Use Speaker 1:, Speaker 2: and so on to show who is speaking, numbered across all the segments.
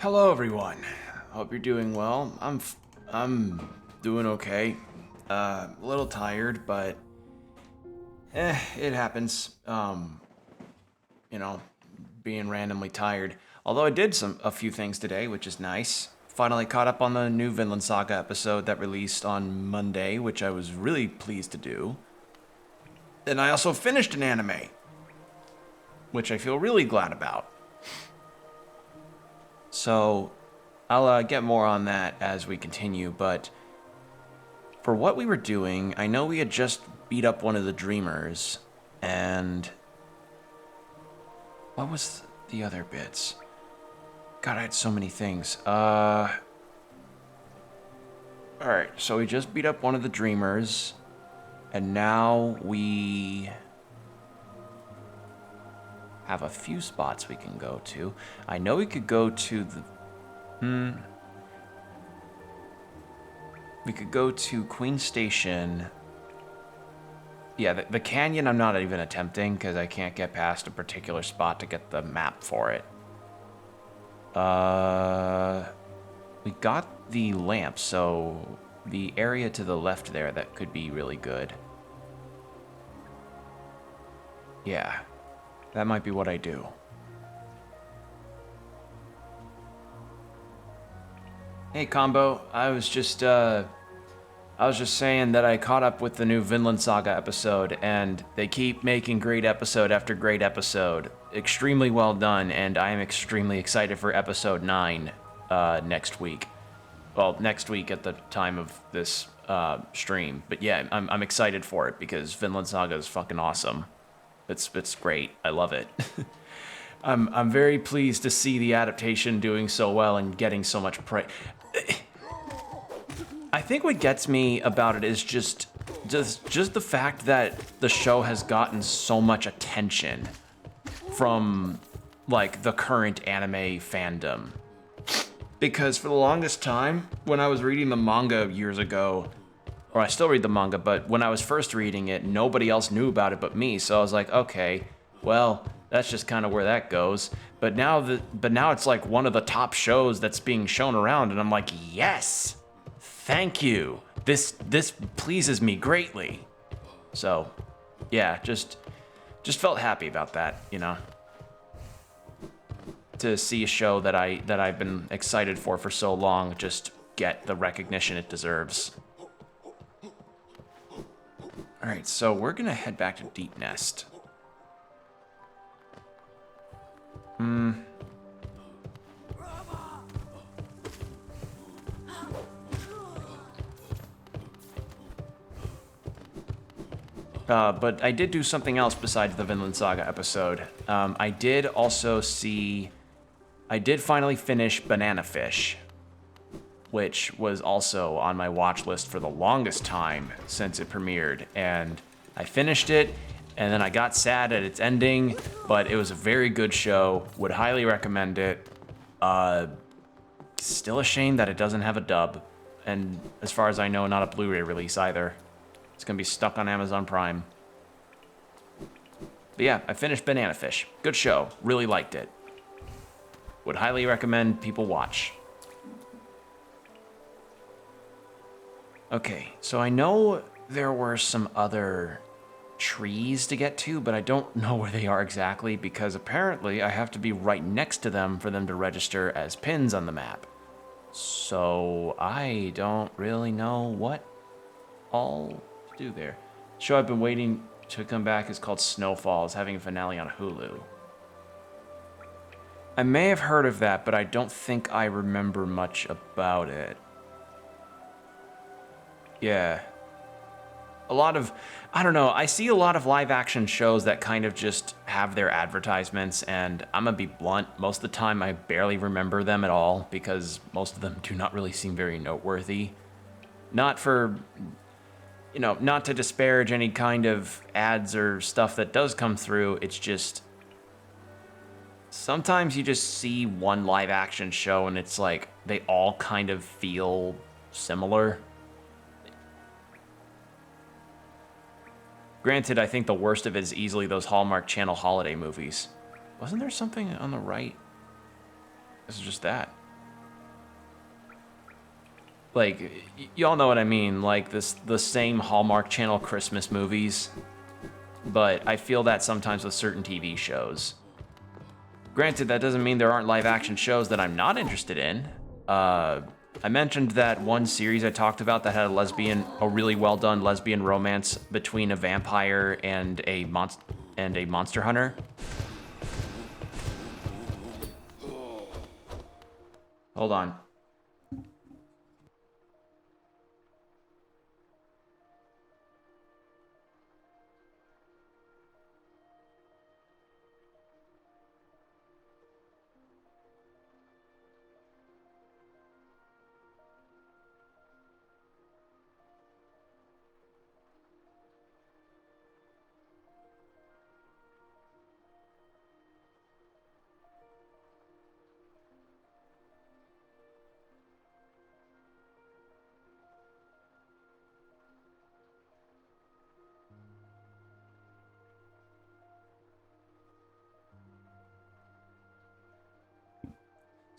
Speaker 1: Hello, everyone. Hope you're doing well. I'm doing okay. A little tired, but it happens. You know, being randomly tired. Although I did a few things today, which is nice. Finally caught up on the new Vinland Saga episode that released on Monday, which I was really pleased to do. And I also finished an anime, which I feel really glad about. So, I'll get more on that as we continue, but for what we were doing, I know we had just beat up one of the Dreamers, and what was the other bits? God, I had so many things. Alright, so we just beat up one of the Dreamers, and now we have a few spots we can go to. I know we could go to the... We could go to Queen Station. Yeah, the canyon I'm not even attempting because I can't get past a particular spot to get the map for it. We got the lamp, so the area to the left there, that could be really good. Yeah, that might be what I do. Hey, Combo, I was just saying that I caught up with the new Vinland Saga episode, and they keep making great episode after great episode. Extremely well done, and I am extremely excited for episode 9 next week. Well, next week at the time of this stream. But yeah, I'm excited for it because Vinland Saga is fucking awesome. It's great. I love it. I'm very pleased to see the adaptation doing so well and getting so much praise. I think what gets me about it is just the fact that the show has gotten so much attention from like the current anime fandom. Because for the longest time, when I was reading the manga years ago, or I still read the manga, but when I was first reading it, nobody else knew about it but me. So I was like, okay, well, that's just kind of where that goes. But now it's like one of the top shows that's being shown around, and I'm like, yes, thank you. This pleases me greatly. So, yeah, just felt happy about that, you know. To see a show that I've been excited for so long just get the recognition it deserves. All right, so we're gonna head back to Deep Nest. But I did do something else besides the Vinland Saga episode. I did finally finish Banana Fish, which was also on my watch list for the longest time since it premiered. And I finished it, and then I got sad at its ending, but it was a very good show. Would highly recommend it. Still a shame that it doesn't have a dub. And as far as I know, not a Blu-ray release either. It's gonna be stuck on Amazon Prime. But yeah, I finished Banana Fish. Good show. Really liked it. Would highly recommend people watch. Okay, so I know there were some other trees to get to, but I don't know where they are exactly because apparently I have to be right next to them for them to register as pins on the map. So I don't really know what all to do there. The show I've been waiting to come back is called Snowfall. It's having a finale on Hulu. I may have heard of that, but I don't think I remember much about it. Yeah. I don't know, I see a lot of live action shows that kind of just have their advertisements, and I'm gonna be blunt, most of the time I barely remember them at all because most of them do not really seem very noteworthy. Not for, not to disparage any kind of ads or stuff that does come through, it's just sometimes you just see one live action show and it's like they all kind of feel similar. Granted, I think the worst of it is easily those Hallmark Channel holiday movies. Wasn't there something on the right? This is just that. like, y'all know what I mean, like the same Hallmark Channel Christmas movies, but I feel that sometimes with certain TV shows. Granted, that doesn't mean there aren't live action shows that I'm not interested in. I mentioned that one series I talked about that had a really well done lesbian romance between a vampire and a monster hunter. Hold on.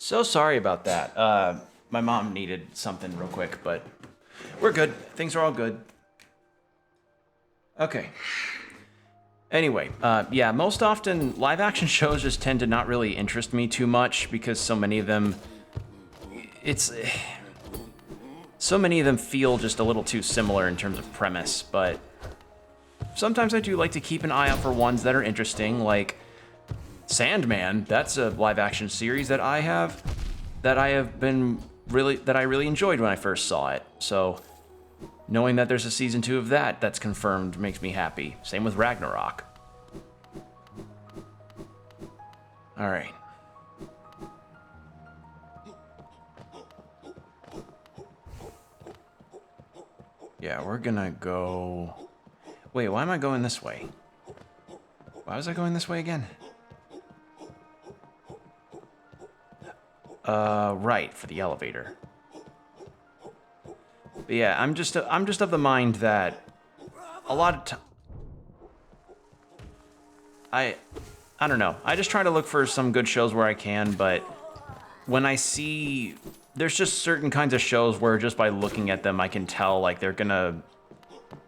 Speaker 1: So sorry about that. My mom needed something real quick, but we're good. Things are all good. Okay. Anyway, yeah, most often live action shows just tend to not really interest me too much because so many of them feel just a little too similar in terms of premise, but sometimes I do like to keep an eye out for ones that are interesting, like Sandman. That's a live action series that I really enjoyed when I first saw it. So knowing that there's a season 2 of that's confirmed makes me happy. Same with Ragnarok. All right. Yeah, we're gonna go... Wait, why am I going this way? Why was I going this way again? Right, for the elevator. But yeah, I'm just of the mind that a lot of I don't know. I just try to look for some good shows where I can, but when I see there's just certain kinds of shows where just by looking at them I can tell like they're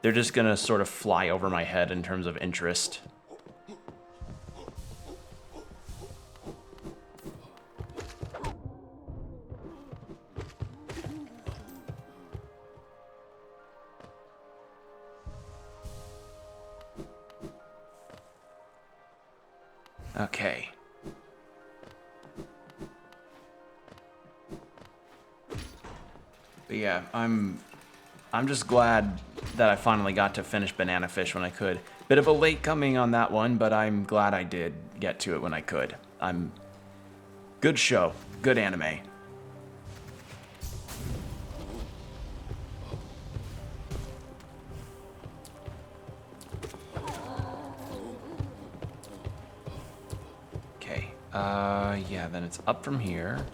Speaker 1: just gonna sort of fly over my head in terms of interest. Okay. But yeah, I'm just glad that I finally got to finish Banana Fish when I could. Bit of a late coming on that one, but I'm glad I did get to it when I could. Good show, good anime. Okay, yeah, then it's up from here.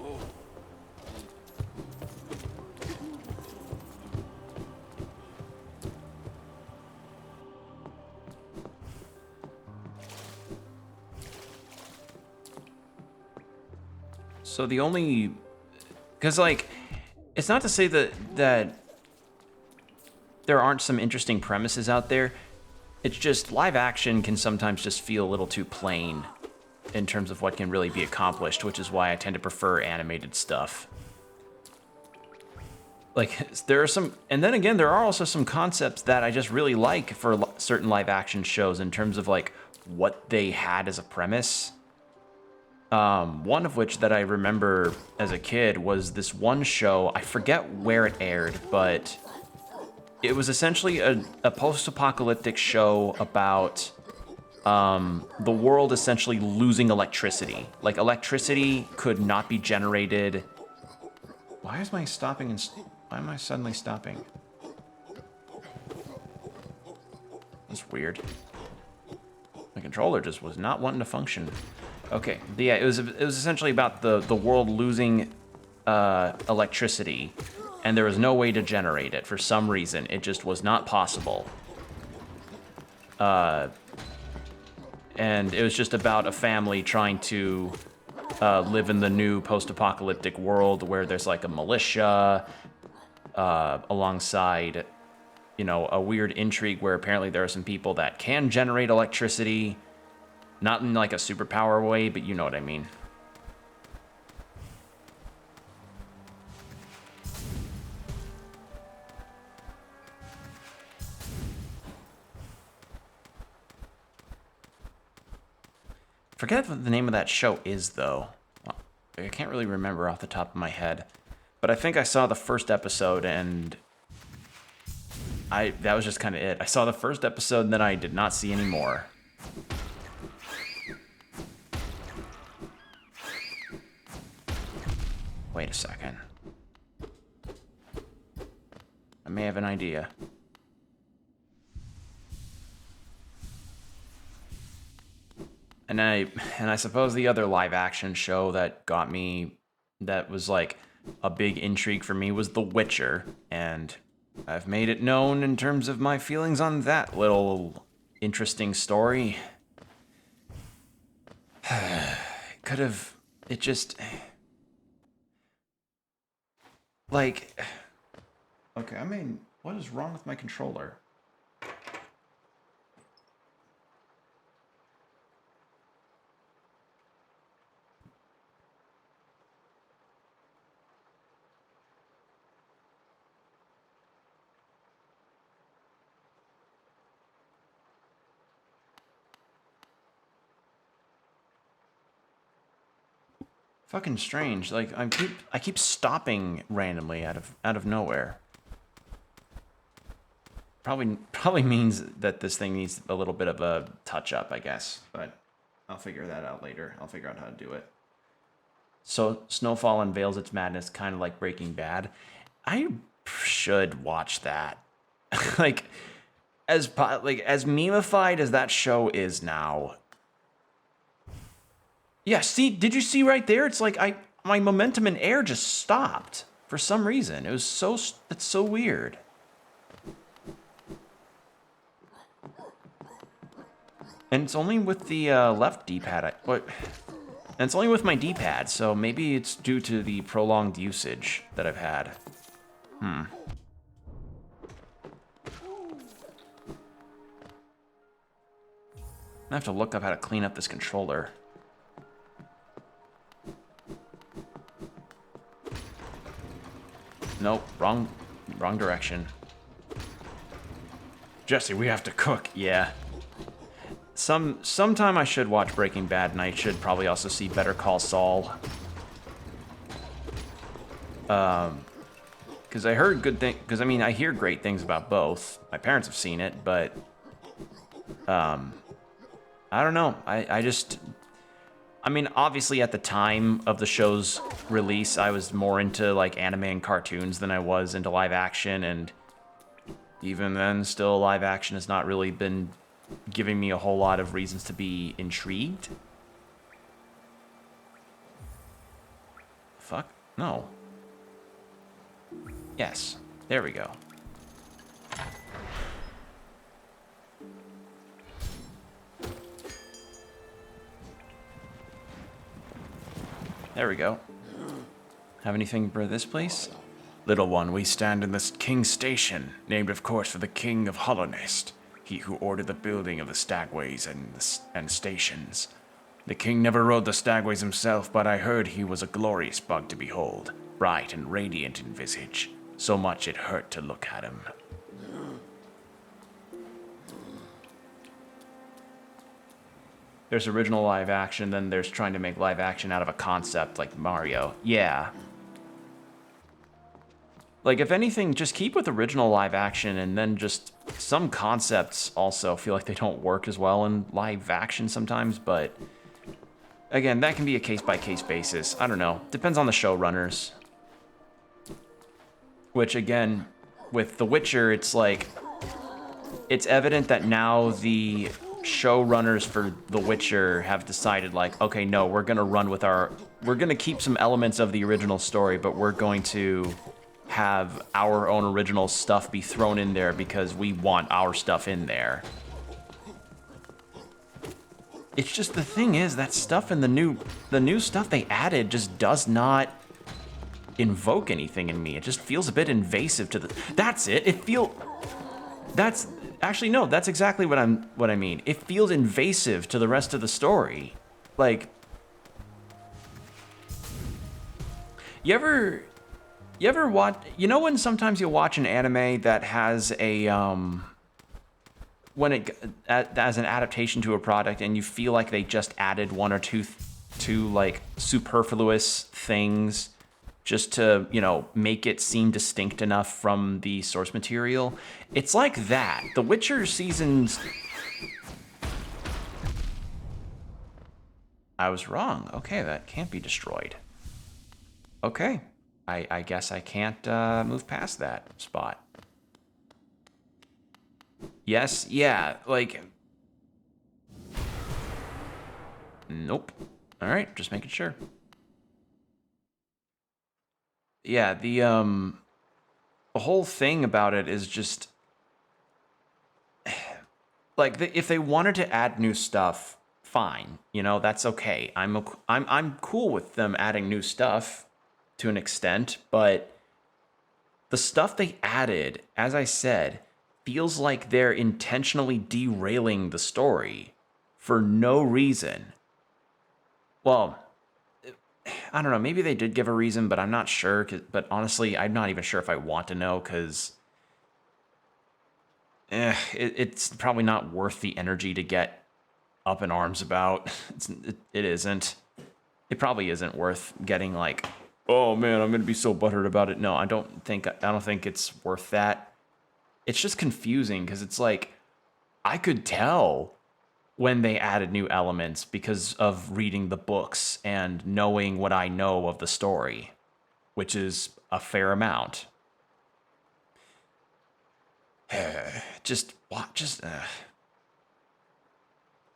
Speaker 1: So the only, because like, it's not to say that there aren't some interesting premises out there. It's just live action can sometimes just feel a little too plain in terms of what can really be accomplished, which is why I tend to prefer animated stuff. Like, there are some, and then again, there are also some concepts that I just really like for certain live action shows in terms of like what they had as a premise. One of which that I remember as a kid was this one show, I forget where it aired, but it was essentially a post-apocalyptic show about the world essentially losing electricity. Like, electricity could not be generated. Why am I suddenly stopping? That's weird. My controller just was not wanting to function. Okay, but yeah, it was essentially about the world losing electricity, and there was no way to generate it for some reason. It just was not possible. And it was just about a family trying to live in the new post-apocalyptic world where there's like a militia, alongside, you know, a weird intrigue where apparently there are some people that can generate electricity, not in like a superpower way, but you know what I mean. Forget what the name of that show is, though. I can't really remember off the top of my head. But I think I saw the first episode, and that was just kind of it. I saw the first episode, and then I did not see any more. Wait a second. I may have an idea. And I suppose the other live action show that got me, that was like a big intrigue for me, was The Witcher, and I've made it known in terms of my feelings on that little interesting story. It just, like, okay, I mean, what is wrong with my controller? Fucking strange. Like I keep stopping randomly out of nowhere. Probably means that this thing needs a little bit of a touch up, I guess. But I'll figure that out later. I'll figure out how to do it. So Snowfall unveils its madness, kind of like Breaking Bad. I should watch that. like as memeified as that show is now. Yeah, see, did you see right there? It's like my momentum in air just stopped for some reason. It's so weird. And it's only with the left D-pad. And it's only with my D-pad, so maybe it's due to the prolonged usage that I've had. I have to look up how to clean up this controller. Nope, wrong direction. Jesse, we have to cook. Yeah. Sometime I should watch Breaking Bad, and I should probably also see Better Call Saul. Because I heard good things. Because I mean, I hear great things about both. My parents have seen it, but I don't know. I mean, obviously at the time of the show's release, I was more into like anime and cartoons than I was into live action, and even then, still live action has not really been giving me a whole lot of reasons to be intrigued. Fuck? No. Yes. There we go. There we go. Have anything for this place? Little one, we stand in this king's station, named of course for the king of Hollownest, he who ordered the building of the stagways and stations. The king never rode the stagways himself, but I heard he was a glorious bug to behold, bright and radiant in visage, so much it hurt to look at him. There's original live action, then there's trying to make live action out of a concept like Mario. Yeah. Like, if anything, just keep with original live action, and then just some concepts also feel like they don't work as well in live action sometimes, but again, that can be a case-by-case basis. I don't know. Depends on the showrunners. Which, again, with The Witcher, it's like, it's evident that now the showrunners for The Witcher have decided, like, okay, no, we're gonna keep some elements of the original story, but we're going to have our own original stuff be thrown in there because we want our stuff in there. It's just, the thing is, that stuff in the new stuff they added just does not invoke anything in me. It just feels a bit invasive to the... That's it. That's... Actually, no, that's exactly what I mean. It feels invasive to the rest of the story. Like... You ever watch... You know when sometimes you'll watch an anime that has a... when it... as an adaptation to a product and you feel like they just added one or two like, superfluous things just to, you know, make it seem distinct enough from the source material. It's like that. The Witcher seasons... I was wrong. Okay, that can't be destroyed. Okay. I guess I can't move past that spot. Yes, yeah, like... Nope. Alright, just making sure. Yeah, the whole thing about it is just... Like, if they wanted to add new stuff, fine. You know, that's okay. I'm cool with them adding new stuff to an extent, but the stuff they added, as I said, feels like they're intentionally derailing the story for no reason. Well, I don't know, maybe they did give a reason, but I'm not sure. But honestly, I'm not even sure if I want to know, because it's probably not worth the energy to get up in arms about. It isn't. It probably isn't worth getting like, oh man, I'm gonna be so butthurt about it. No, I don't think it's worth that. It's just confusing because it's like, I could tell when they added new elements because of reading the books and knowing what I know of the story, which is a fair amount.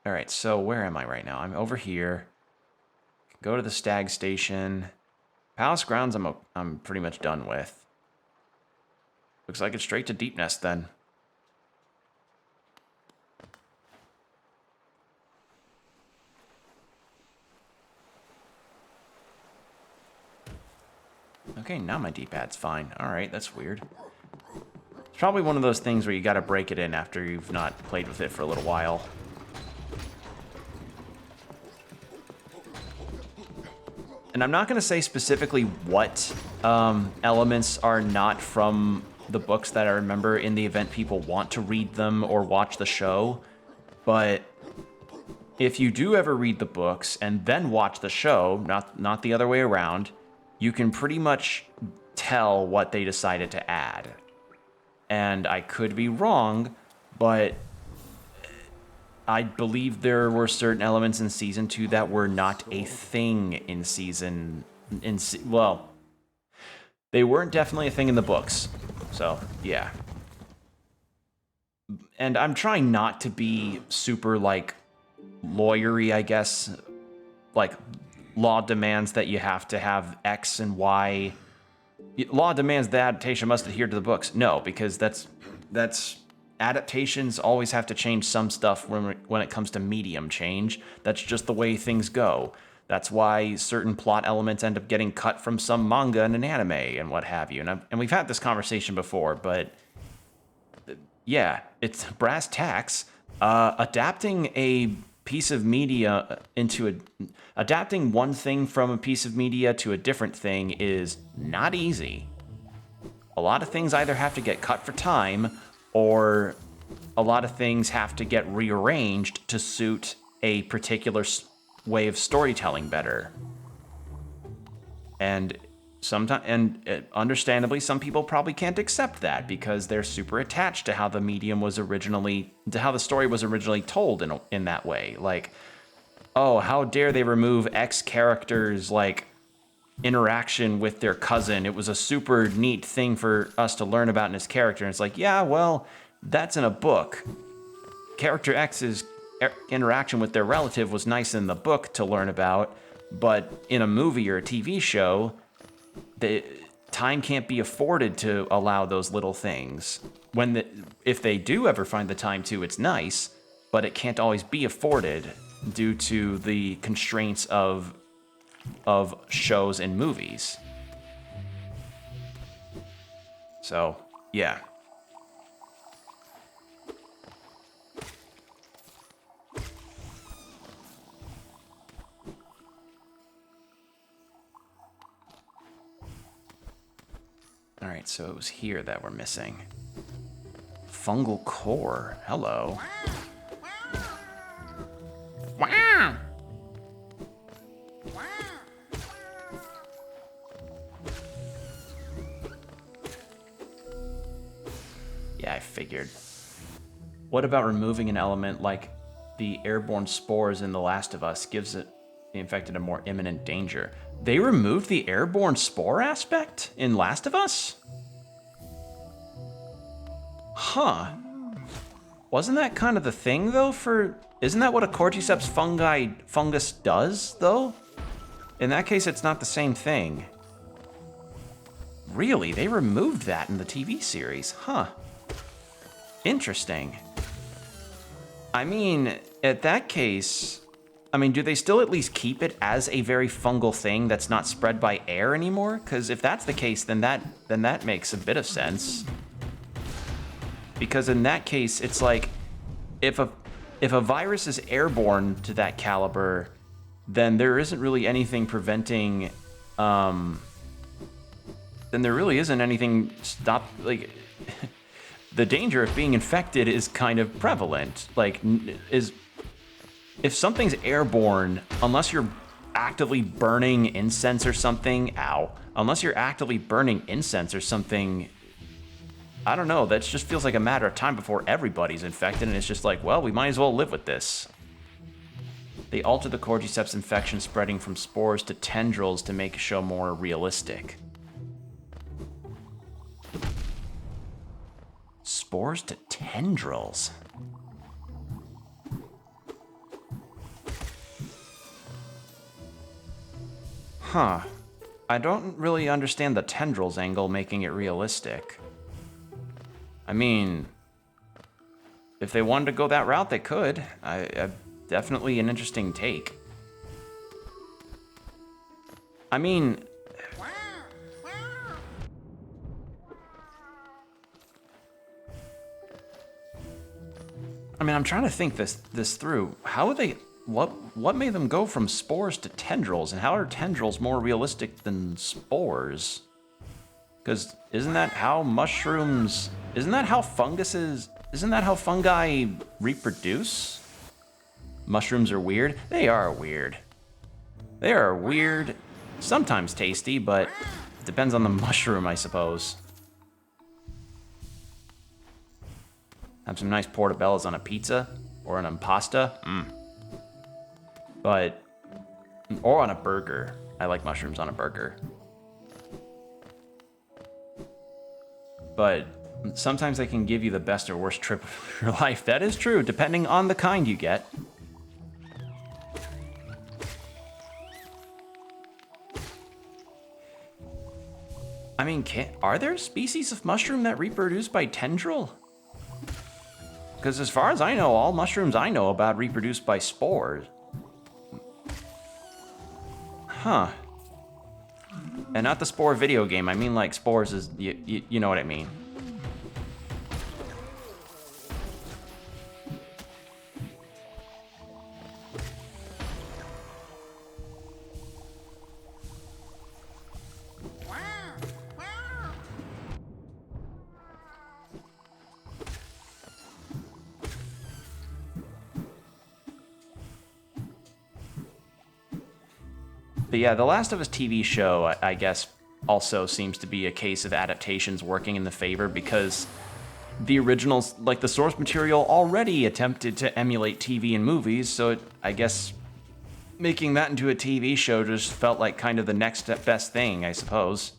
Speaker 1: All right, so where am I right now? I'm over here. Go to the Stag Station. Palace Grounds I'm pretty much done with. Looks like it's straight to Deep Nest then. Okay, now my D-pad's fine. Alright, that's weird. It's probably one of those things where you gotta break it in after you've not played with it for a little while. And I'm not gonna say specifically what elements are not from the books that I remember in the event people want to read them or watch the show, but if you do ever read the books and then watch the show, not the other way around, you can pretty much tell what they decided to add. And I could be wrong, but I believe there were certain elements in Season 2 that were not a thing in well, they weren't definitely a thing in the books. So, yeah. And I'm trying not to be super, like, lawyery, I guess. Like, law demands that you have to have X and Y. Law demands the adaptation must adhere to the books. No, because that's adaptations always have to change some stuff when it comes to medium change. That's just the way things go. That's why certain plot elements end up getting cut from some manga and an anime and what have you. And we've had this conversation before, but yeah, it's brass tacks. Adapting a piece of media adapting one thing from a piece of media to a different thing is not easy. A lot of things either have to get cut for time, or a lot of things have to get rearranged to suit a particular way of storytelling better. And understandably, some people probably can't accept that because they're super attached to how the story was originally told in that way. Like, oh, how dare they remove X character's, like, interaction with their cousin? It was a super neat thing for us to learn about in his character. And it's like, yeah, well, that's in a book. Character X's interaction with their relative was nice in the book to learn about, but in a movie or a TV show, the time can't be afforded to allow those little things. If they do ever find the time to, it's nice, but it can't always be afforded due to the constraints of shows and movies. So, yeah. Alright, so it was here that we're missing. Fungal core. Hello. Wow! Yeah, I figured. What about removing an element like the airborne spores in The Last of Us gives it the infected a more imminent danger? They removed the airborne spore aspect in Last of Us? Huh. Wasn't that kind of the thing, though, for... Isn't that what a cordyceps fungus does, though? In that case, it's not the same thing. Really? They removed that in the TV series? Huh. Interesting. I mean, at that case... I mean, do they still at least keep it as a very fungal thing that's not spread by air anymore? Because if that's the case, then that makes a bit of sense. Because in that case, it's like, if a virus is airborne to that caliber, then there isn't really anything preventing, then there really isn't anything like, the danger of being infected is kind of prevalent. Like, if something's airborne, unless you're actively burning incense or something, unless you're actively burning incense or something, I don't know, that just feels like a matter of time before everybody's infected, and it's just like, well, we might as well live with this. They altered the cordyceps infection spreading from spores to tendrils to make the show more realistic. Spores to tendrils? Huh. I don't really understand the tendrils angle making it realistic. I mean, if they wanted to go that route, they could. Definitely an interesting take. I mean... I'm trying to think this through. How would they... What made them go from spores to tendrils? And how are tendrils more realistic than spores? Because isn't that how mushrooms... Isn't that how fungi reproduce? Mushrooms are weird? They are weird. They are weird, sometimes tasty, but it depends on the mushroom, I suppose. Have some nice portobellos on a pizza or an impasta. Or on a burger. I like mushrooms on a burger. But sometimes they can give you the best or worst trip of your life. That is true, depending on the kind you get. I mean, are there species of mushroom that reproduce by tendril? Because as far as I know, all mushrooms I know about reproduce by spores. Huh. And not the spore video game. I mean, like, spores is... You know what I mean. But yeah, The Last of Us TV show, I guess, also seems to be a case of adaptations working in the favor, because the originals, like the source material, already attempted to emulate TV and movies, so I guess making that into a TV show just felt like kind of the next best thing, I suppose.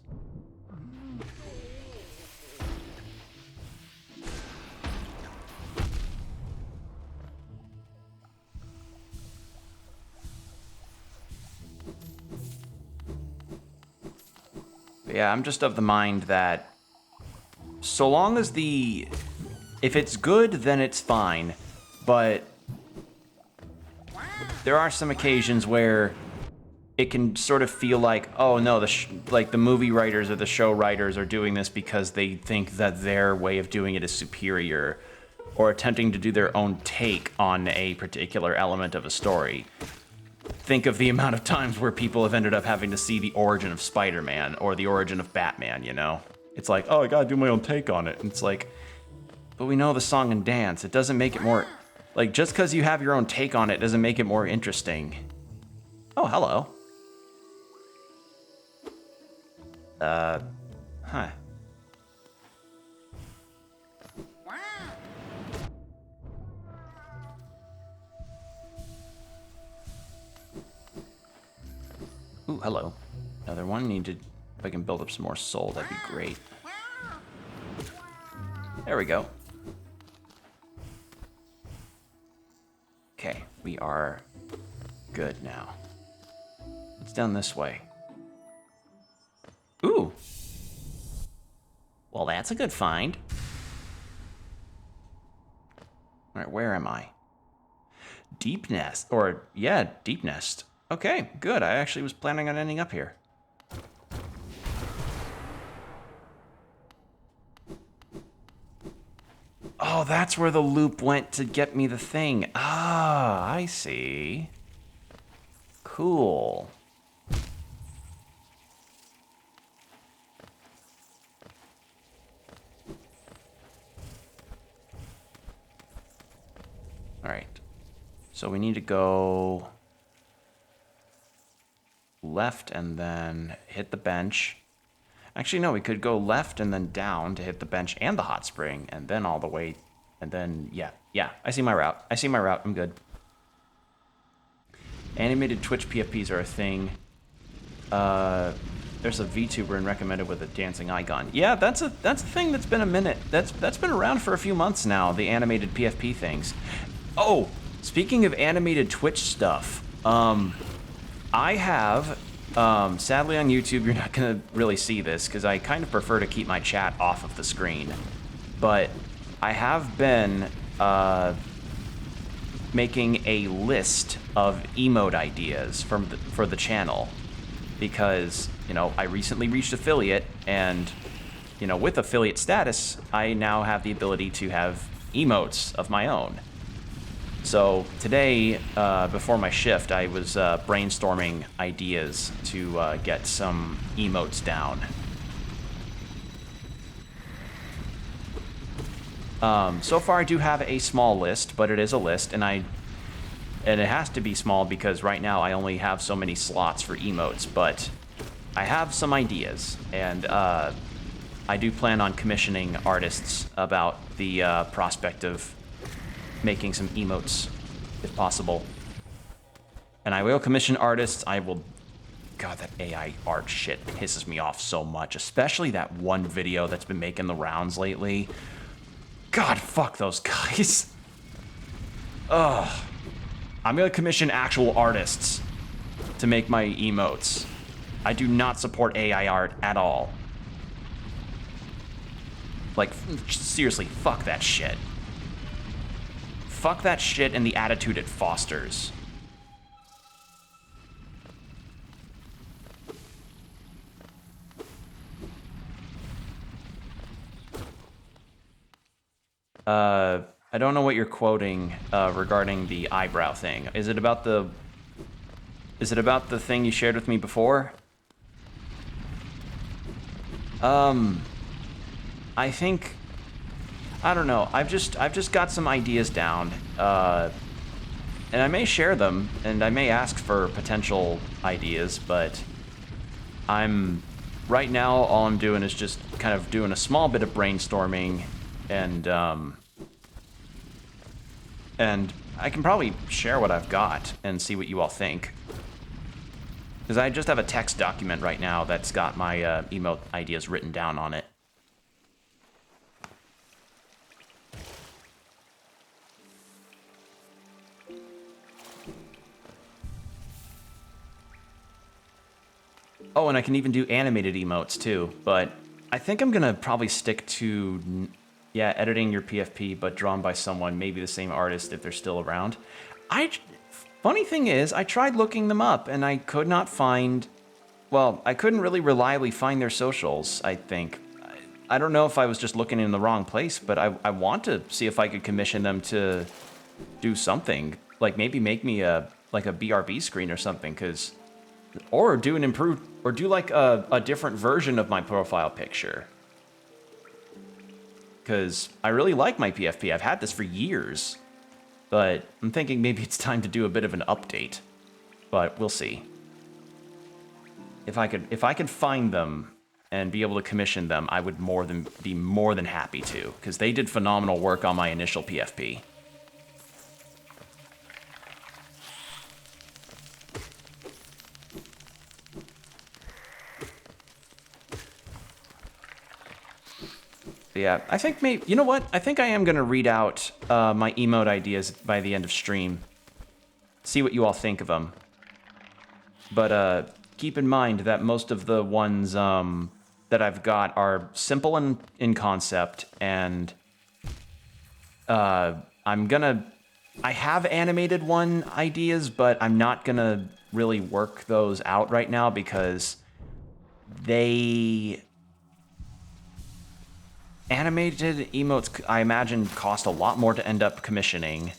Speaker 1: Yeah, I'm just of the mind that so long as if it's good, then it's fine. But there are some occasions where it can sort of feel like, oh no, like the movie writers or the show writers are doing this because they think that their way of doing it is superior, or attempting to do their own take on a particular element of a story. Think of the amount of times where people have ended up having to see the origin of Spider-Man or the origin of Batman, you know? It's like, oh, I gotta do my own take on it. And it's like, but we know the song and dance. It doesn't make it more... Like, just because you have your own take on it doesn't make it more interesting. Oh, hello. Huh. Ooh, hello. Another one. Needed. If I can build up some more soul, that'd be great. There we go. Okay, we are good now. It's down this way. Ooh. Well, that's a good find. All right, where am I? Deep Nest, or yeah, Deep Nest. Okay, good. I actually was planning on ending up here. Oh, that's where the loop went to get me the thing. Ah, I see. Cool. All right. So we need to go left and then hit the bench. Actually, no, we could go left and then down to hit the bench and the hot spring, and then all the way, and then, yeah, I see my route. I'm good. Animated Twitch PFPs are a thing. There's a VTuber and recommended with a dancing icon. Yeah, that's a thing that's been a minute. That's been around for a few months now, the animated PFP things. Oh, speaking of animated Twitch stuff, I have, sadly on YouTube, you're not going to really see this because I kind of prefer to keep my chat off of the screen. But I have been making a list of emote ideas for the channel because, you know, I recently reached affiliate and, you know, with affiliate status, I now have the ability to have emotes of my own. So today, before my shift, I was brainstorming ideas to get some emotes down. So far, I do have a small list, but it is a list, and it has to be small because right now I only have so many slots for emotes. But I have some ideas, and I do plan on commissioning artists about the prospect of making some emotes, if possible. And I will commission artists. I will... God, that AI art shit pisses me off so much, especially that one video that's been making the rounds lately. God, fuck those guys. Ugh. I'm gonna commission actual artists to make my emotes. I do not support AI art at all. Like, seriously, fuck that shit. Fuck that shit and the attitude it fosters. I don't know what you're quoting regarding the eyebrow thing. Is it about the thing you shared with me before? I think, I don't know. I've just got some ideas down, and I may share them, and I may ask for potential ideas, but right now all I'm doing is just kind of doing a small bit of brainstorming, and I can probably share what I've got and see what you all think. Because I just have a text document right now that's got my emote ideas written down on it. Oh, and I can even do animated emotes too, but I think I'm gonna probably stick to, yeah, editing your PFP, but drawn by someone, maybe the same artist if they're still around. Funny thing is, I tried looking them up, and I could not find... Well, I couldn't really reliably find their socials, I think. I don't know if I was just looking in the wrong place, but I want to see if I could commission them to do something. Like, maybe make me a BRB screen or something, because... Or do an improved... Or do, like, a different version of my profile picture. Because I really like my PFP. I've had this for years. But I'm thinking maybe it's time to do a bit of an update. But we'll see. If I could find them and be able to commission them, I would be more than happy to, because they did phenomenal work on my initial PFP. Yeah, I think maybe, you know what? I think I am going to read out my emote ideas by the end of stream. See what you all think of them. But keep in mind that most of the ones that I've got are simple in concept, and I have animated one ideas, but I'm not going to really work those out right now because animated emotes, I imagine, cost a lot more to end up commissioning.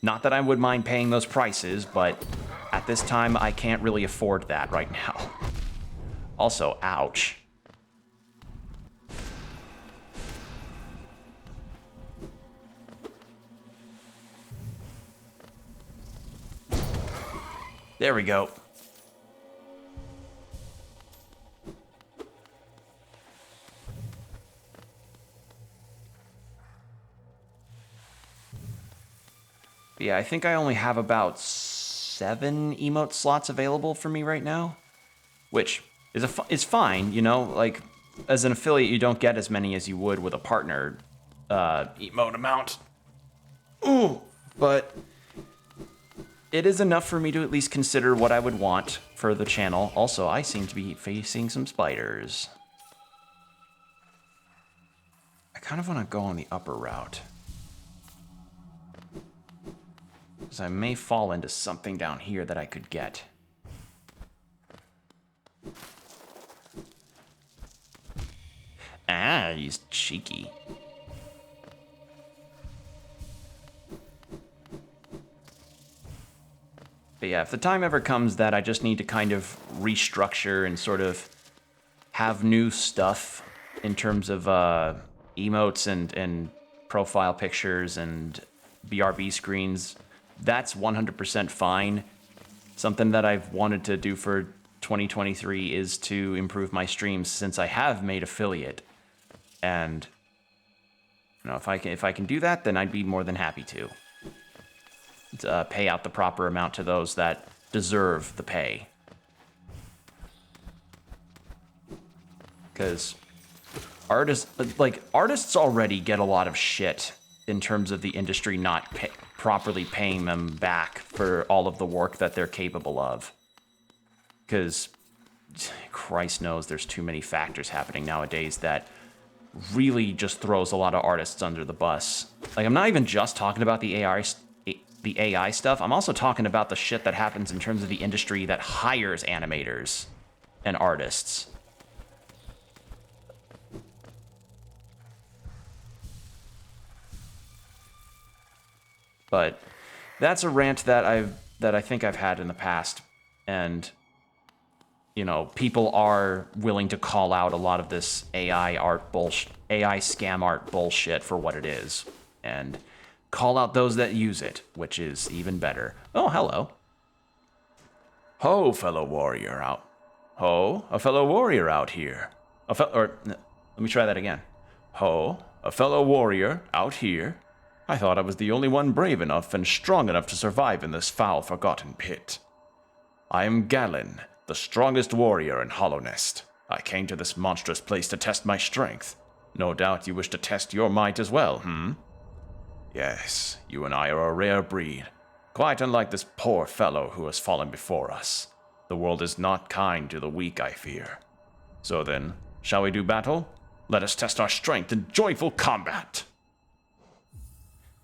Speaker 1: Not that I would mind paying those prices, but at this time, I can't really afford that right now. Also, ouch. There we go. Yeah, I think I only have about 7 emote slots available for me right now, which is fine, you know. Like, as an affiliate, you don't get as many as you would with a partner emote amount. Ooh, but it is enough for me to at least consider what I would want for the channel. Also, I seem to be facing some spiders. I kind of want to go on the upper route. Because I may fall into something down here that I could get. Ah, he's cheeky. But yeah, if the time ever comes that I just need to kind of restructure and sort of have new stuff in terms of emotes and profile pictures and BRB screens, that's 100% fine. Something that I've wanted to do for 2023 is to improve my streams since I have made affiliate. And you know, if I can do that, then I'd be more than happy to pay out the proper amount to those that deserve the pay. Because artists already get a lot of shit in terms of the industry not properly paying them back for all of the work that they're capable of. Because Christ knows there's too many factors happening nowadays that really just throws a lot of artists under the bus. Like, I'm not even just talking about the AI stuff. I'm also talking about the shit that happens in terms of the industry that hires animators and artists. But that's a rant that I think I've had in the past, and you know, people are willing to call out a lot of this AI scam art bullshit for what it is, and call out those that use it, which is even better. Oh, hello. Ho, fellow warrior out. Ho, a fellow warrior out here. Let me try that again. Ho, a fellow warrior out here. I thought I was the only one brave enough and strong enough to survive in this foul, forgotten pit. I am Galen, the strongest warrior in Hollow Nest. I came to this monstrous place to test my strength. No doubt you wish to test your might as well, Yes, you and I are a rare breed. Quite unlike this poor fellow who has fallen before us. The world is not kind to the weak, I fear. So then, shall we do battle? Let us test our strength in joyful combat!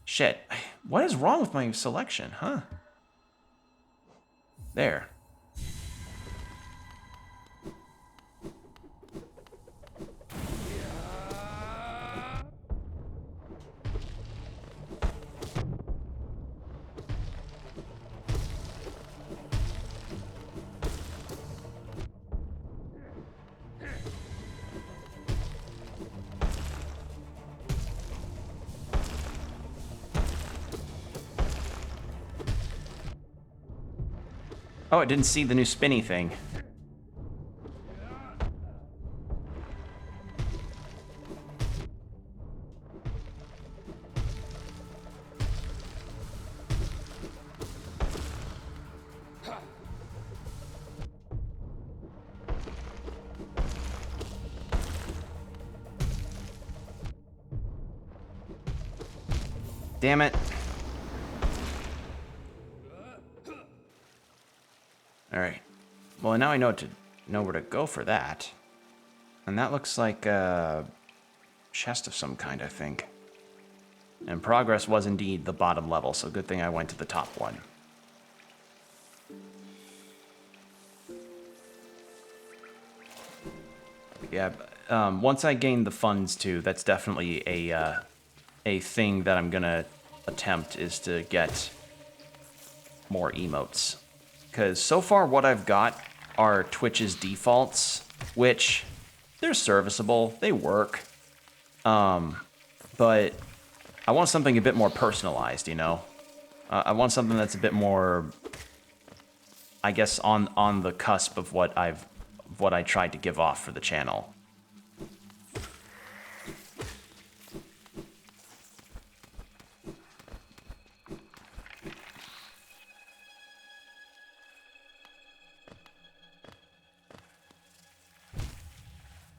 Speaker 1: Shit, what is wrong with my selection, huh? There. Oh, I didn't see the new spinny thing. Damn it. Alright. Well, now I know where to go for that. And that looks like a chest of some kind, I think. And progress was indeed the bottom level, so good thing I went to the top one. Yeah, once I gain the funds too, that's definitely a thing that I'm gonna attempt, is to get more emotes. Because so far what I've got are Twitch's defaults, which they're serviceable, they work. But I want something a bit more personalized, you know? I want something that's a bit more, I guess, on the cusp of what I tried to give off for the channel.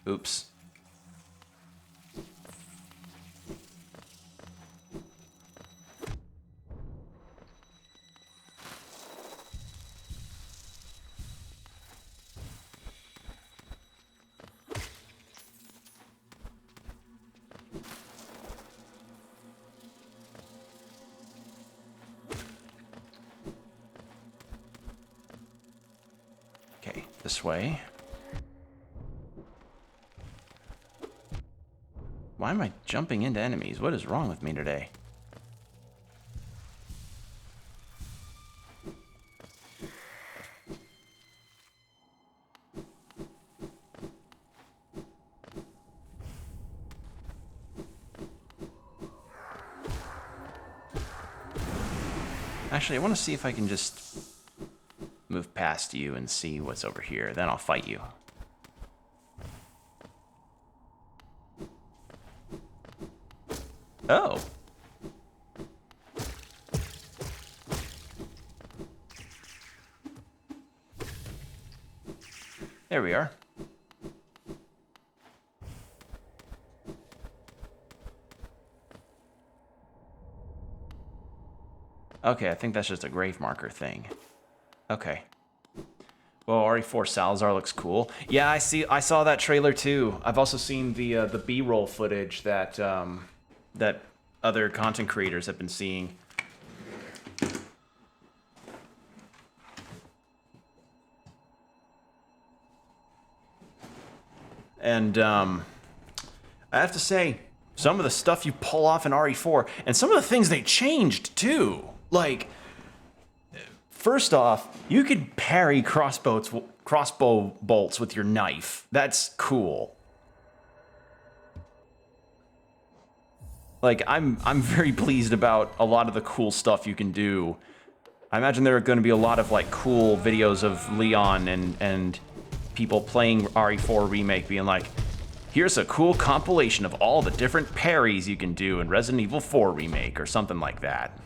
Speaker 1: Oops. Okay, this way. Why am I jumping into enemies? What is wrong with me today? Actually, I want to see if I can just move past you and see what's over here. Then I'll fight you. Oh. There we are. Okay, I think that's just a grave marker thing. Okay. Well, RE4 Salazar looks cool. Yeah, I saw that trailer too. I've also seen the B-roll footage that that other content creators have been seeing. And I have to say, some of the stuff you pull off in RE4, and some of the things they changed too. Like, first off, you could parry crossbow bolts with your knife. That's cool. Like, I'm very pleased about a lot of the cool stuff you can do. I imagine there are going to be a lot of like cool videos of Leon and people playing RE4 Remake being like, here's a cool compilation of all the different parries you can do in Resident Evil 4 Remake or something like that.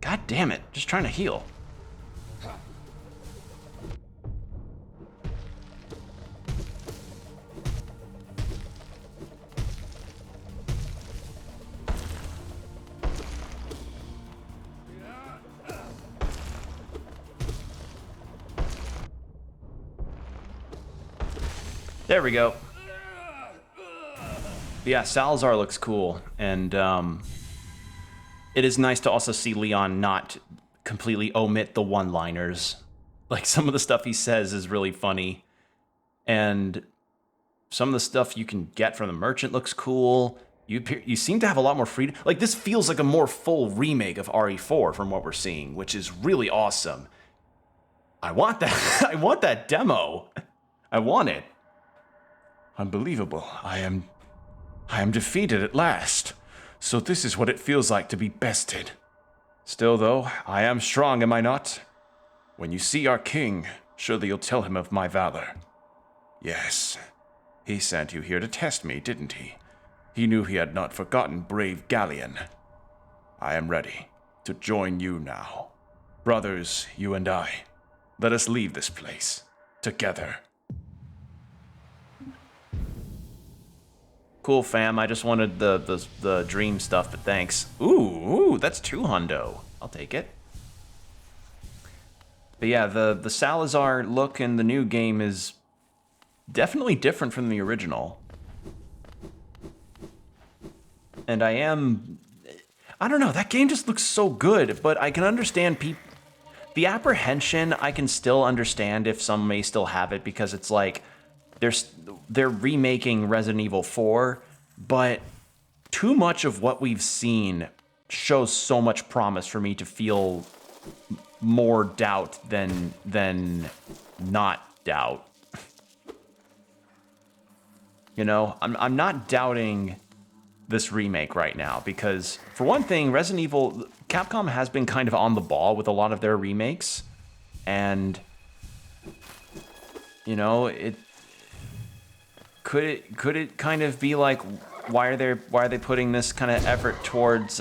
Speaker 1: God damn it, just trying to heal. There we go. Yeah, Salazar looks cool, and it is nice to also see Leon not completely omit the one-liners. Like, some of the stuff he says is really funny, and some of the stuff you can get from the merchant looks cool. You seem to have a lot more freedom. Like, this feels like a more full remake of RE4 from what we're seeing, which is really awesome. I want that. I want that demo. I want it. Unbelievable. I am defeated at last. So this is what it feels like to be bested. Still, though, I am strong, am I not? When you see our king, surely you'll tell him of my valor. Yes. He sent you here to test me, didn't he? He knew he had not forgotten brave Galleon. I am ready to join you now. Brothers, you and I, let us leave this place together. Cool, fam. I just wanted the dream stuff, but thanks. Ooh, that's 2 hundo. I'll take it. But yeah, the Salazar look in the new game is definitely different from the original. And I don't know, that game just looks so good, but I can understand the apprehension. I can still understand if some may still have it, because it's like, they're remaking Resident Evil 4, but too much of what we've seen shows so much promise for me to feel more doubt than not doubt. You know, I'm not doubting this remake right now, because for one thing, Capcom has been kind of on the ball with a lot of their remakes, and you know, could it kind of be like, why are they putting this kind of effort towards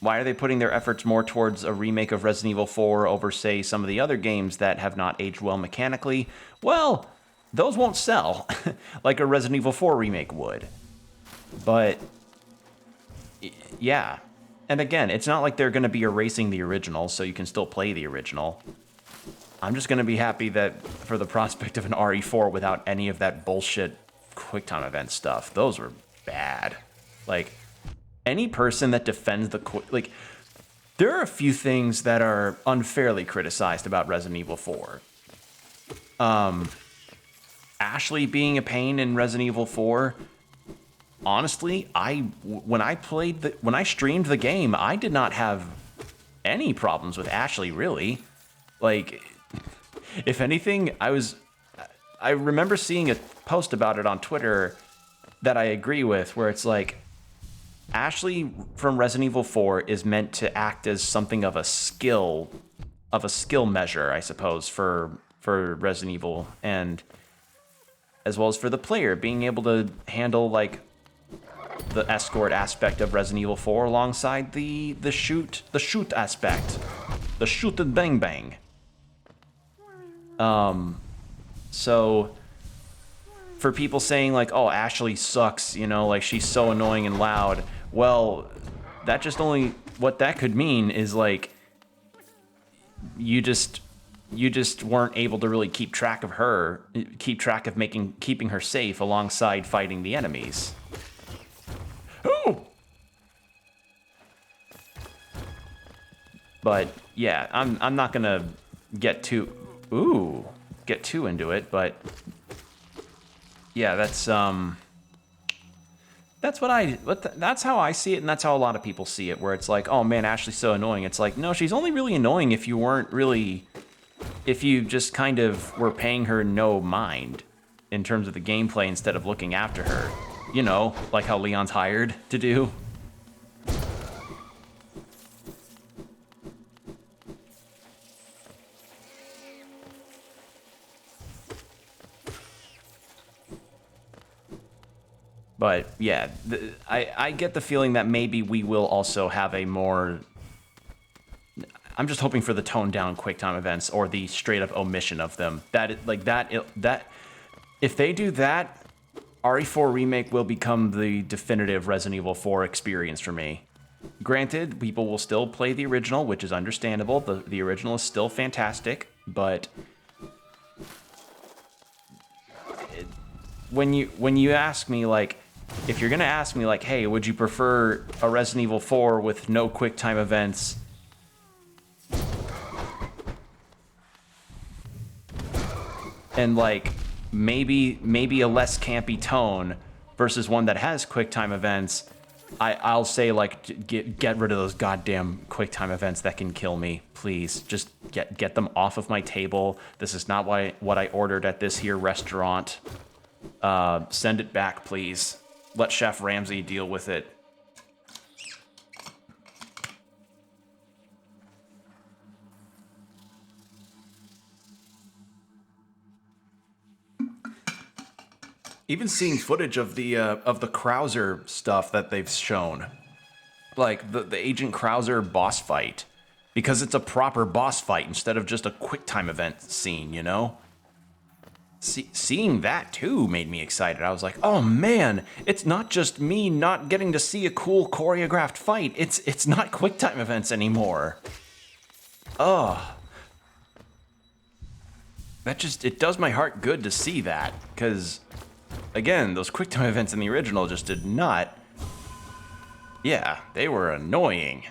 Speaker 1: why are they putting their efforts more towards a remake of Resident Evil 4 over, say, some of the other games that have not aged well mechanically? Well, those won't sell like a Resident Evil 4 remake would. But yeah, and again, it's not like they're going to be erasing the original, so you can still play the original. I'm just going to be happy that for the prospect of an RE4 without any of that bullshit QuickTime event stuff. Those were bad. Like, any person that defends like, there are a few things that are unfairly criticized about Resident Evil 4. Ashley being a pain in Resident Evil 4. Honestly, when I streamed the game, I did not have any problems with Ashley, really. Like, if anything, I remember seeing a post about it on Twitter that I agree with, where it's like, Ashley from Resident Evil 4 is meant to act as something of a skill measure, I suppose, for Resident Evil, and as well as for the player being able to handle like the escort aspect of Resident Evil 4 alongside the shoot aspect, the shoot and bang bang. So for people saying like, oh, Ashley sucks, you know, like she's so annoying and loud, well, that just only, what that could mean is like, you just weren't able to really keep track of keeping her safe alongside fighting the enemies. Ooh! But yeah, I'm not gonna get too into it, but yeah, that's how I see it, and that's how a lot of people see it, where it's like, oh man, Ashley's so annoying. It's like, no, she's only really annoying if you just kind of were paying her no mind in terms of the gameplay instead of looking after her. You know, like how Leon's hired to do. But yeah, I get the feeling that maybe we will also have a more... I'm just hoping for the toned down QuickTime events, or the straight up omission of them. If they do that, RE4 Remake will become the definitive Resident Evil 4 experience for me. Granted, people will still play the original, which is understandable. The original is still fantastic. but when you ask me, like, if you're gonna ask me, like, hey, would you prefer a Resident Evil 4 with no quick time events and like maybe a less campy tone versus one that has quick time events, I'll say, like, get rid of those goddamn quick time events that can kill me, please. Just get them off of my table. This is not what I ordered at this here restaurant. Send it back, please. Let Chef Ramsay deal with it. Even seeing footage of the Krauser stuff that they've shown, like the Agent Krauser boss fight, because it's a proper boss fight instead of just a quick time event scene, you know? Seeing that too made me excited. I was like, oh man, it's not just me not getting to see a cool choreographed fight. It's not quick time events anymore. Ugh. It does my heart good to see that, because again, those quick time events in the original just did not. Yeah, they were annoying.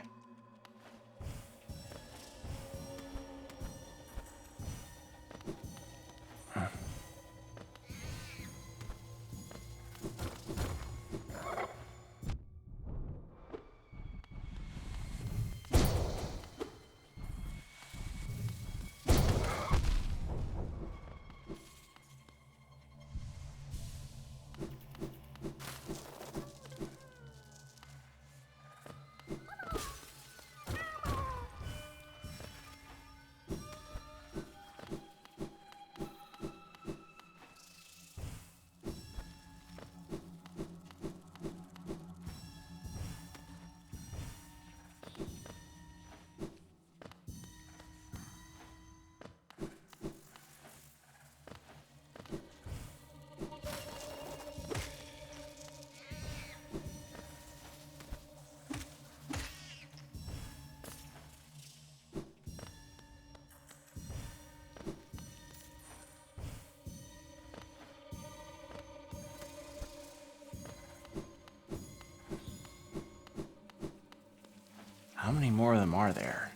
Speaker 1: How many more of them are there?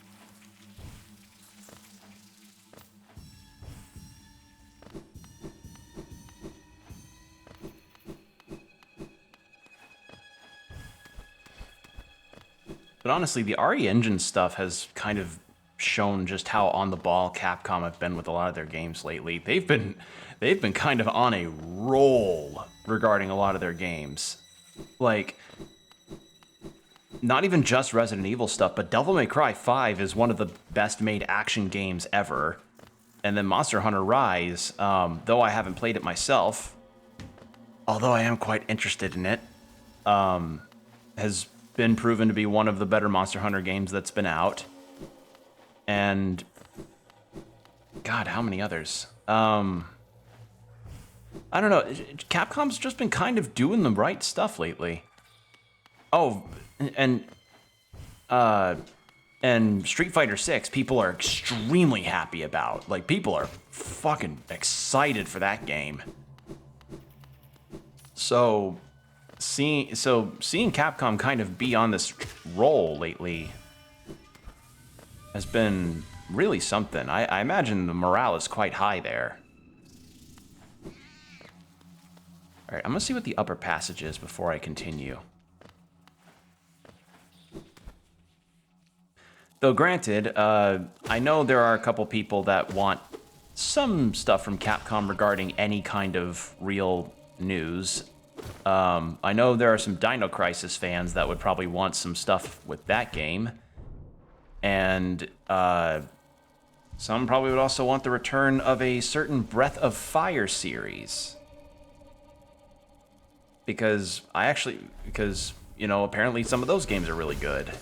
Speaker 1: But honestly, the RE Engine stuff has kind of shown just how on the ball Capcom have been with a lot of their games lately. They've been kind of on a roll regarding a lot of their games. Like, not even just Resident Evil stuff, but Devil May Cry 5 is one of the best made action games ever. And then Monster Hunter Rise, though I haven't played it myself, although I am quite interested in it, has been proven to be one of the better Monster Hunter games that's been out. And God, how many others? I don't know. Capcom's just been kind of doing the right stuff lately. Oh, and Street Fighter 6, people are extremely happy about. Like, people are fucking excited for that game. So seeing Capcom kind of be on this roll lately has been really something. I imagine the morale is quite high there. All right, I'm gonna see what the upper passage is before I continue. Though granted, I know there are a couple people that want some stuff from Capcom regarding any kind of real news. I know there are some Dino Crisis fans that would probably want some stuff with that game. And some probably would also want the return of a certain Breath of Fire series. Because, you know, apparently some of those games are really good.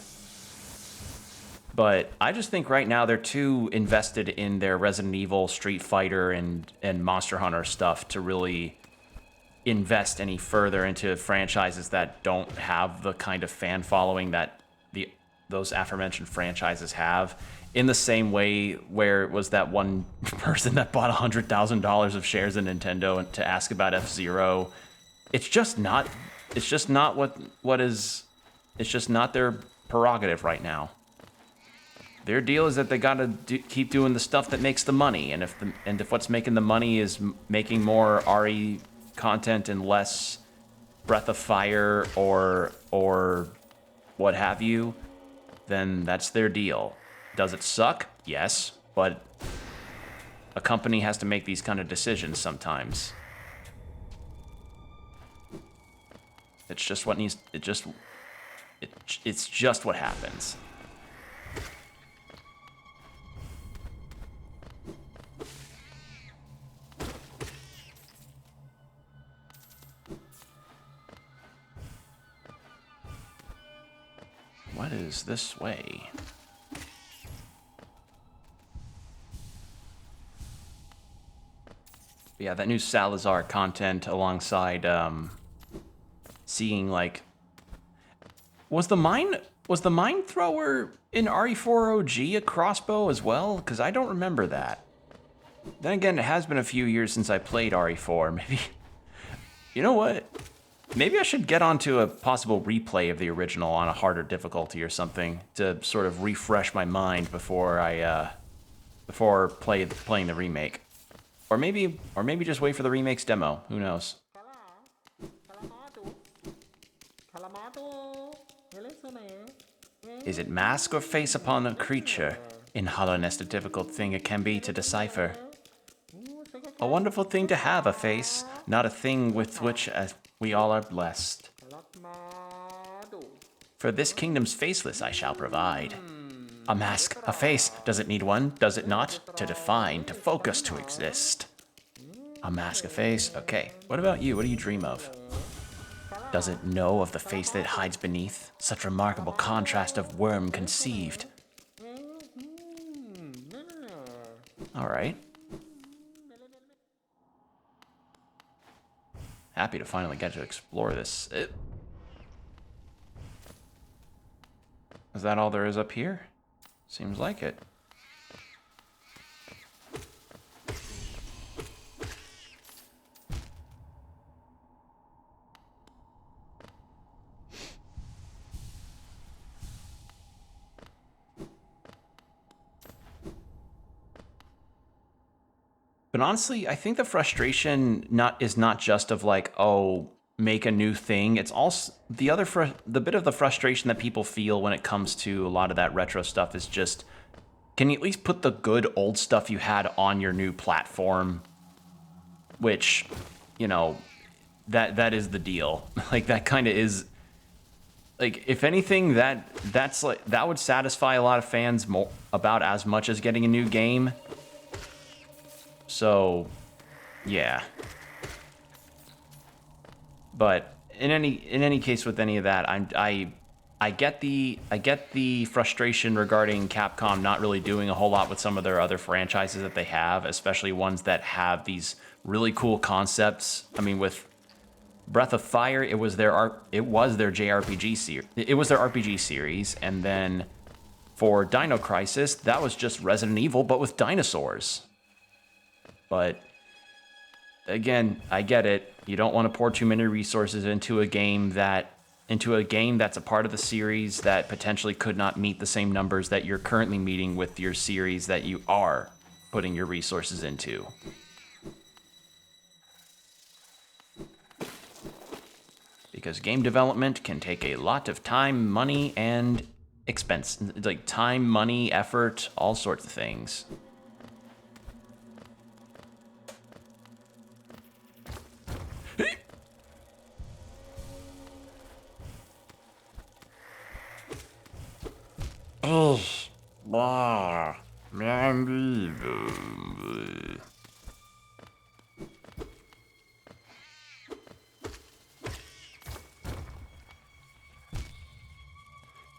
Speaker 1: But I just think right now they're too invested in their Resident Evil, Street Fighter, and Monster Hunter stuff to really invest any further into franchises that don't have the kind of fan following that those aforementioned franchises have, in the same way where it was that one person that bought $100,000 of shares in Nintendo and to ask about F-Zero. It's just not their prerogative right now. Their deal is that they gotta keep doing the stuff that makes the money, and if what's making the money is making more RE content and less Breath of Fire or what have you, then that's their deal. Does it suck? Yes, but a company has to make these kind of decisions sometimes. It's just what needs. It's just what happens. What is this way? Yeah, that new Salazar content alongside seeing like was the mine thrower in RE4 OG a crossbow as well? Because I don't remember that. Then again, it has been a few years since I played RE4. Maybe, you know what? Maybe I should get onto a possible replay of the original on a harder difficulty or something to sort of refresh my mind before playing the remake. Or maybe just wait for the remake's demo. Who knows? Is it mask or face upon a creature? In Hollowness, a difficult thing it can be to decipher. A wonderful thing to have a face, not a thing with which we all are blessed. For this kingdom's faceless I shall provide. A mask, a face, does it need one, does it not? To define, to focus, to exist. A mask, a face, okay. What about you? What do you dream of? Does it know of the face that hides beneath? Such remarkable contrast of worm conceived. Alright. Happy to finally get to explore this. Is that all there is up here? Seems like it. But honestly, I think the frustration is not just of like, oh, make a new thing. It's also the bit of the frustration that people feel when it comes to a lot of that retro stuff is just, can you at least put the good old stuff you had on your new platform? Which, you know, that is the deal. Like that kind of is, like, if anything, that's like that would satisfy a lot of fans more about as much as getting a new game. So, yeah. But in any case with any of that, I get the frustration regarding Capcom not really doing a whole lot with some of their other franchises that they have, especially ones that have these really cool concepts. I mean, with Breath of Fire, it was their JRPG series. It was their RPG series, and then for Dino Crisis, that was just Resident Evil but with dinosaurs. But again, I get it. You don't want to pour too many resources into a game that's a part of the series that potentially could not meet the same numbers that you're currently meeting with your series that you are putting your resources into. Because game development can take a lot of time, money, and expense. Like time, money, effort, all sorts of things. Oh, blah.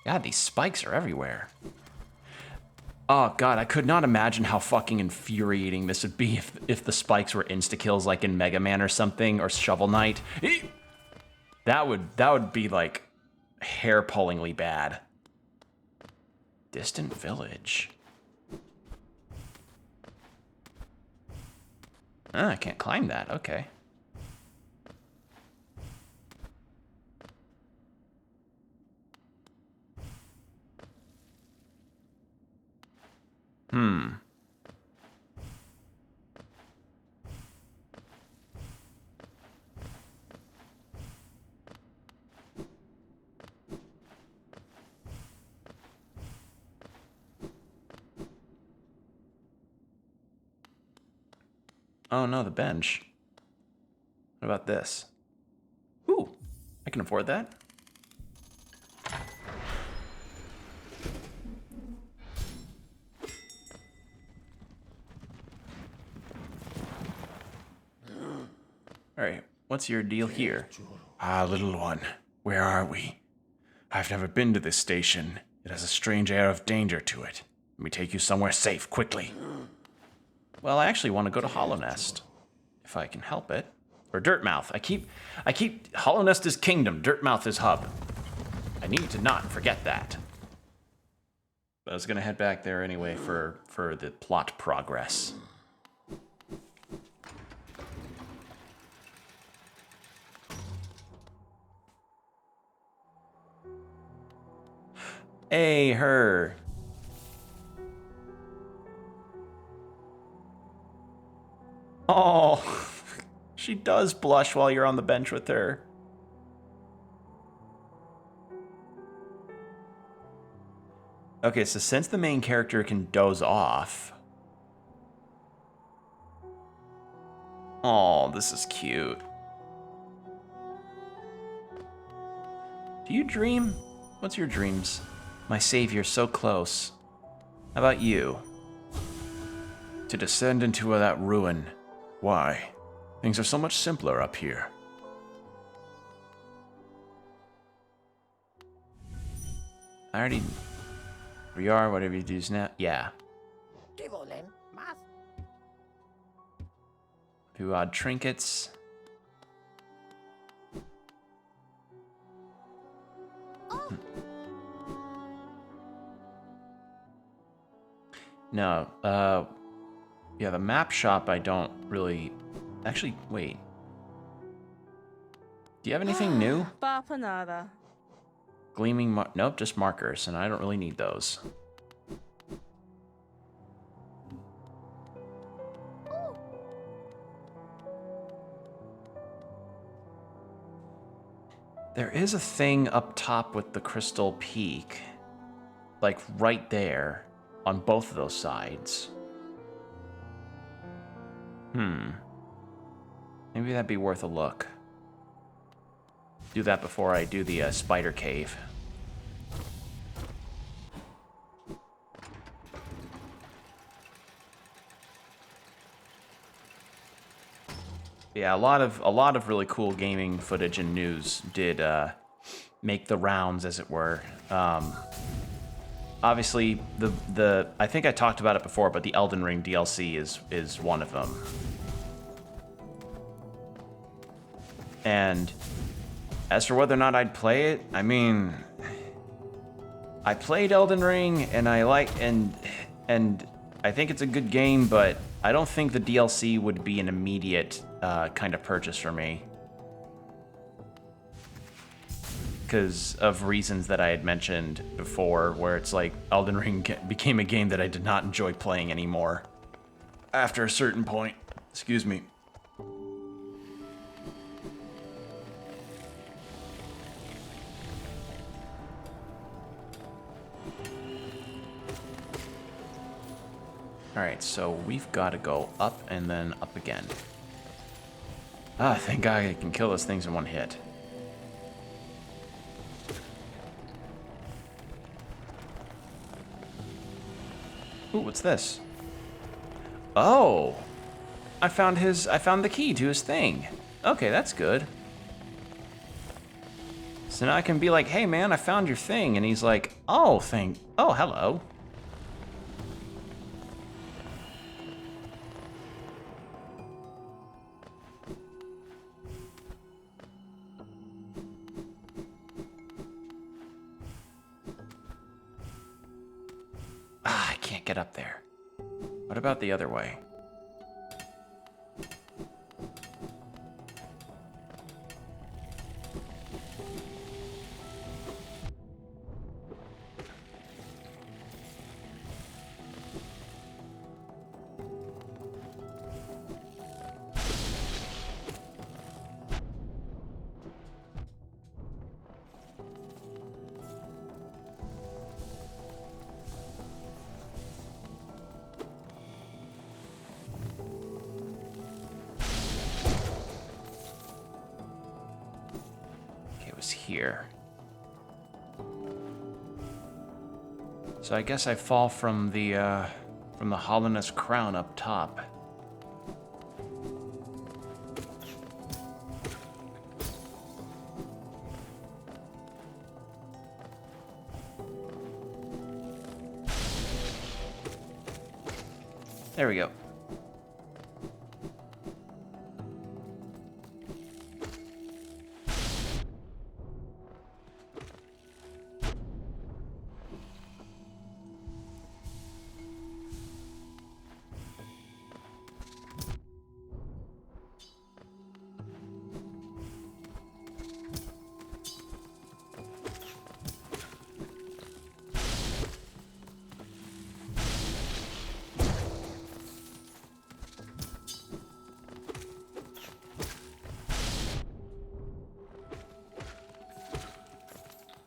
Speaker 1: God, these spikes are everywhere. Oh god, I could not imagine how fucking infuriating this would be if the spikes were insta-kills like in Mega Man or something, or Shovel Knight. That would be like hair-pullingly bad. Distant village. Ah, I can't climb that. Okay. Oh no, the bench. What about this? Ooh, I can afford that. Alright, what's your deal here?
Speaker 2: Ah, little one, where are we? I've never been to this station. It has a strange air of danger to it. Let me take you somewhere safe, quickly.
Speaker 1: Well, I actually want to go to Hollow Nest, if I can help it. Or Dirtmouth. I keep Hollow Nest is kingdom, Dirtmouth is hub. I need to not forget that. But I was gonna head back there anyway for the plot progress. Hey, her. Oh, she does blush while you're on the bench with her. Okay, so since the main character can doze off... Oh, this is cute. Do you dream? What's your dreams? My savior, so close. How about you?
Speaker 2: To descend into that ruin. Why? Things are so much simpler up here.
Speaker 1: I already... We are, whatever you do now. Yeah. Few odd trinkets. No, yeah, the map shop I don't really... Actually, wait. Do you have anything new?
Speaker 3: Bapanada.
Speaker 1: Gleaming nope, just markers, and I don't really need those. There is a thing up top with the crystal peak. Like, right there. On both of those sides. Maybe that'd be worth a look. Do that before I do the spider cave. Yeah, a lot of really cool gaming footage and news did make the rounds, as it were. Obviously, I think I talked about it before, but the Elden Ring DLC is one of them. And as for whether or not I'd play it, I mean, I played Elden Ring and I think it's a good game, but I don't think the DLC would be an immediate kind of purchase for me. Because of reasons that I had mentioned before, where it's like Elden Ring became a game that I did not enjoy playing anymore after a certain point. Excuse me. Alright, so we've got to go up and then up again. Ah, thank God I can kill those things in one hit. Ooh, what's this? Oh! I found the key to his thing. Okay, that's good. So now I can be like, hey man, I found your thing. And he's like, oh, hello. can't get up there. What about the other way? Here. So I guess I fall from the Hollowness crown up top. There we go.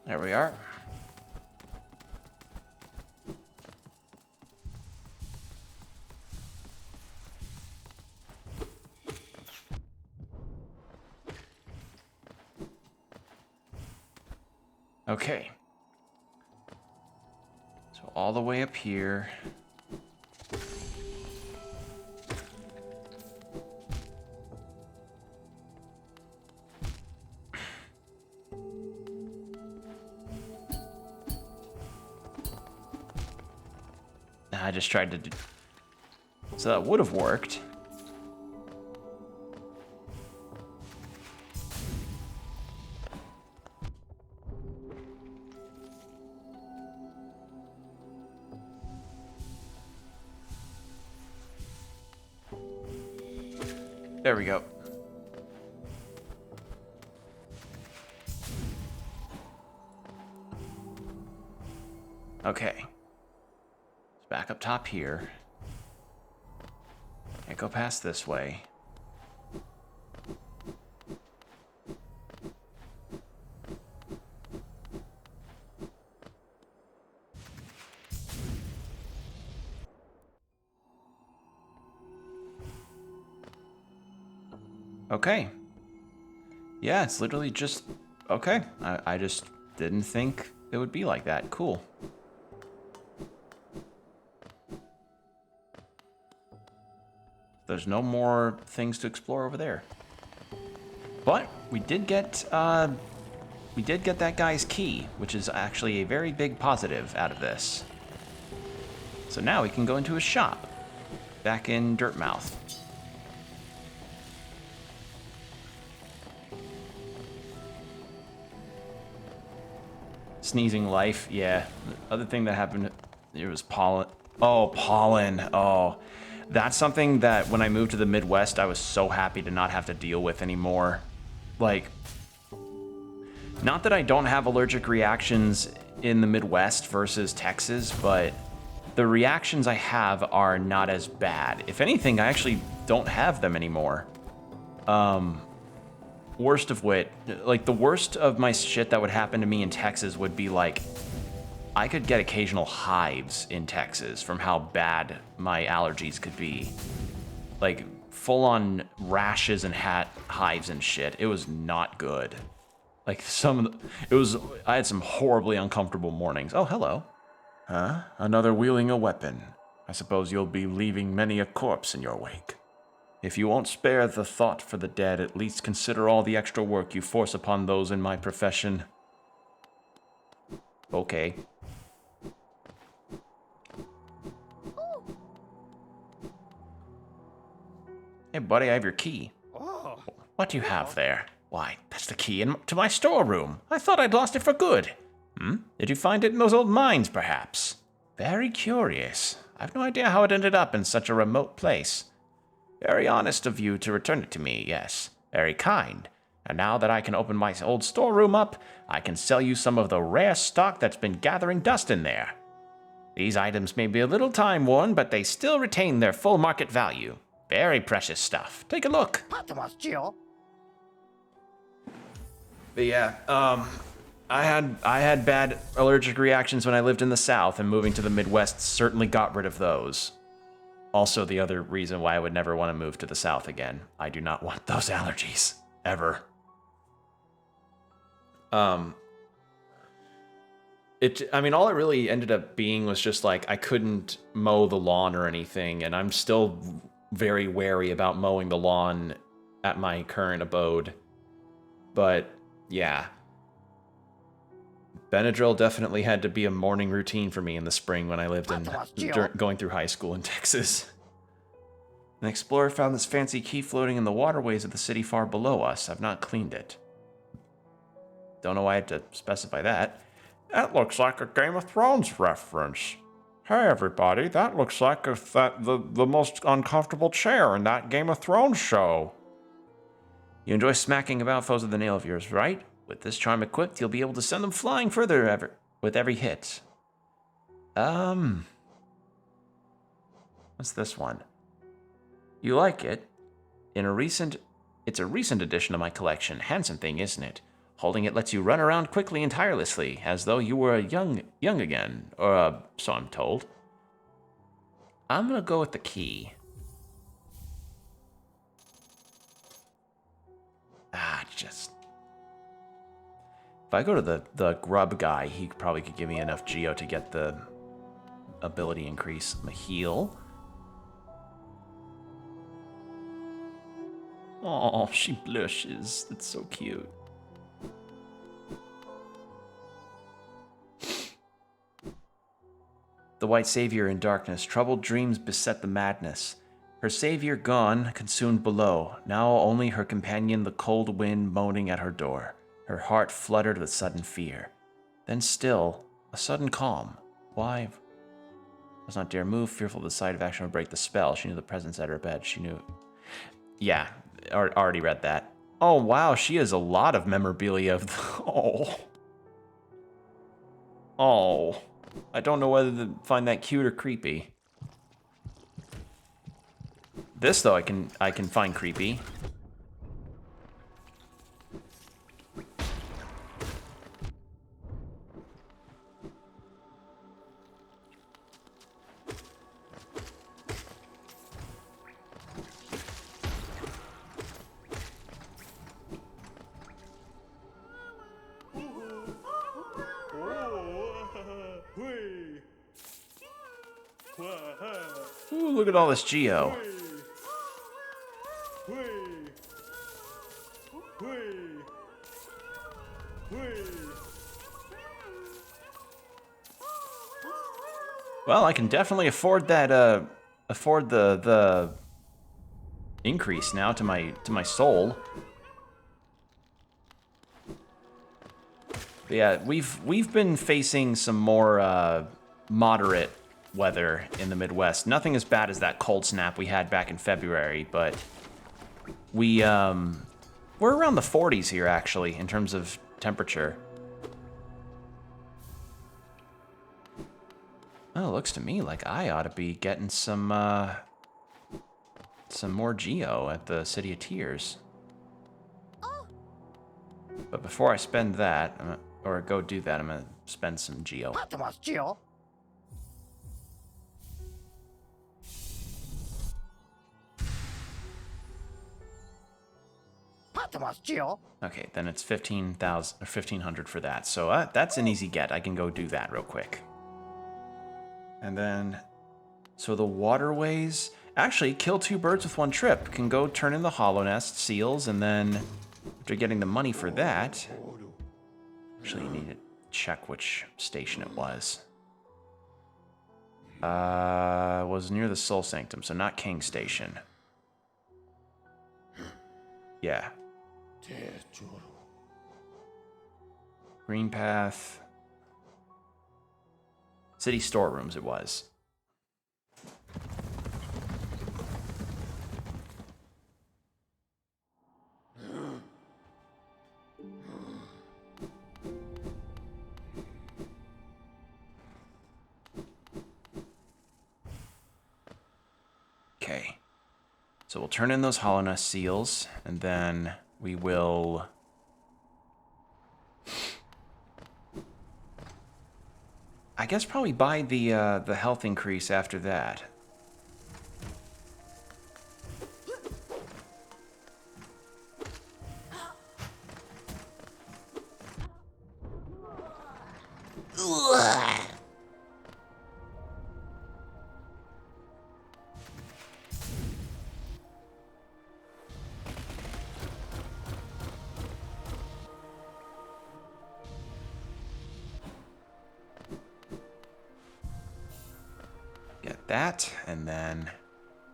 Speaker 1: There we are. Okay. So all the way up here. I just tried to do... So that would have worked. There we go. Okay. Back up top here. Can't go past this way. Okay. Yeah, it's literally just... Okay. I just didn't think it would be like that. Cool. There's no more things to explore over there. But we did get that guy's key, which is actually a very big positive out of this. So now we can go into his shop, back in Dirtmouth. Sneezing life, yeah. The other thing that happened, it was pollen. Oh, pollen. Oh. That's something that when I moved to the Midwest, I was so happy to not have to deal with anymore. Like, not that I don't have allergic reactions in the Midwest versus Texas, but the reactions I have are not as bad. If anything, I actually don't have them anymore. Worst of which, like the worst of my shit that would happen to me in Texas would be like, I could get occasional hives in Texas from how bad my allergies could be. Like, full-on rashes and hives and shit. It was not good. Like, I had some horribly uncomfortable mornings. Oh, hello.
Speaker 2: Huh? Another wielding a weapon. I suppose you'll be leaving many a corpse in your wake.
Speaker 1: If you won't spare the thought for the dead, at least consider all the extra work you force upon those in my profession. Okay. Hey, buddy, I have your key.
Speaker 2: Oh.
Speaker 1: What do you have there? Why, that's the key to my storeroom. I thought I'd lost it for good. Did you find it in those old mines, perhaps?
Speaker 2: Very curious. I've no idea how it ended up in such a remote place. Very honest of you to return it to me, yes. Very kind. And now that I can open my old storeroom up, I can sell you some of the rare stock that's been gathering dust in there. These items may be a little time-worn, but they still retain their full market value. Very precious stuff. Take a look. But yeah, I had bad allergic reactions when I lived in the South, and moving to the Midwest certainly got rid of those. Also, the other reason why I would never want to move to the South again. I do not want those allergies. Ever. I mean, all it really ended up being was just like I couldn't mow the lawn or anything, and I'm still very wary about mowing the lawn at my current abode. But yeah, Benadryl definitely had to be a morning routine for me in the spring when I lived in going through high school in Texas. An explorer found this fancy key floating in the waterways of the city far below us. I've not cleaned it. Don't know why I had to specify that. That looks like a Game of Thrones reference. Hey everybody, that looks like the most uncomfortable chair in that Game of Thrones show. You enjoy smacking about foes with the nail of yours, right? With this charm equipped, you'll be able to send them flying further with every hit. What's this one? You like it? It's a recent addition to my collection. Handsome thing, isn't it? Holding it lets you run around quickly and tirelessly, as though you were young again, or so I'm told. I'm gonna go with the key. If I go to the grub guy, he probably could give me enough geo to get the ability increase. I'm a heal. Oh, she blushes. That's so cute. The white savior in darkness, troubled dreams beset the madness. Her savior gone, consumed below, now only her companion the cold wind moaning at her door. Her heart fluttered with sudden fear. Then still, a sudden calm. Why? Does not dare move, fearful the sight of action would break the spell. She knew the presence at her bed. She knew... Yeah, already read that. Oh, wow, she has a lot of memorabilia of the... Oh. I don't know whether to find that cute or creepy. This, though, I can find creepy. Ooh, look at all this geo. Well, I can definitely afford that. Afford the increase now to my soul. But yeah, we've been facing some more moderate weather in the Midwest. Nothing as bad as that cold snap we had back in February, but we're around the 40s here actually in terms of temperature. Oh, it looks to me like I ought to be getting some more geo at the City of Tears. But before I spend that, or go do that, I'm gonna spend some geo. Okay, then it's 15,000 or 1,500 for that. So that's an easy get. I can go do that real quick. And then, so the waterways, actually kill 2 birds with 1 trip. Can go turn in the hollow nest seals, and then after getting the money for that, actually you need to check which station it was. Was near the Soul Sanctum, so not King Station. Yeah. Green Path.
Speaker 1: City storerooms it was. Okay. So we'll turn in those Hollow Nest seals, and then we will... I guess probably buy the health increase after that. Get that, and then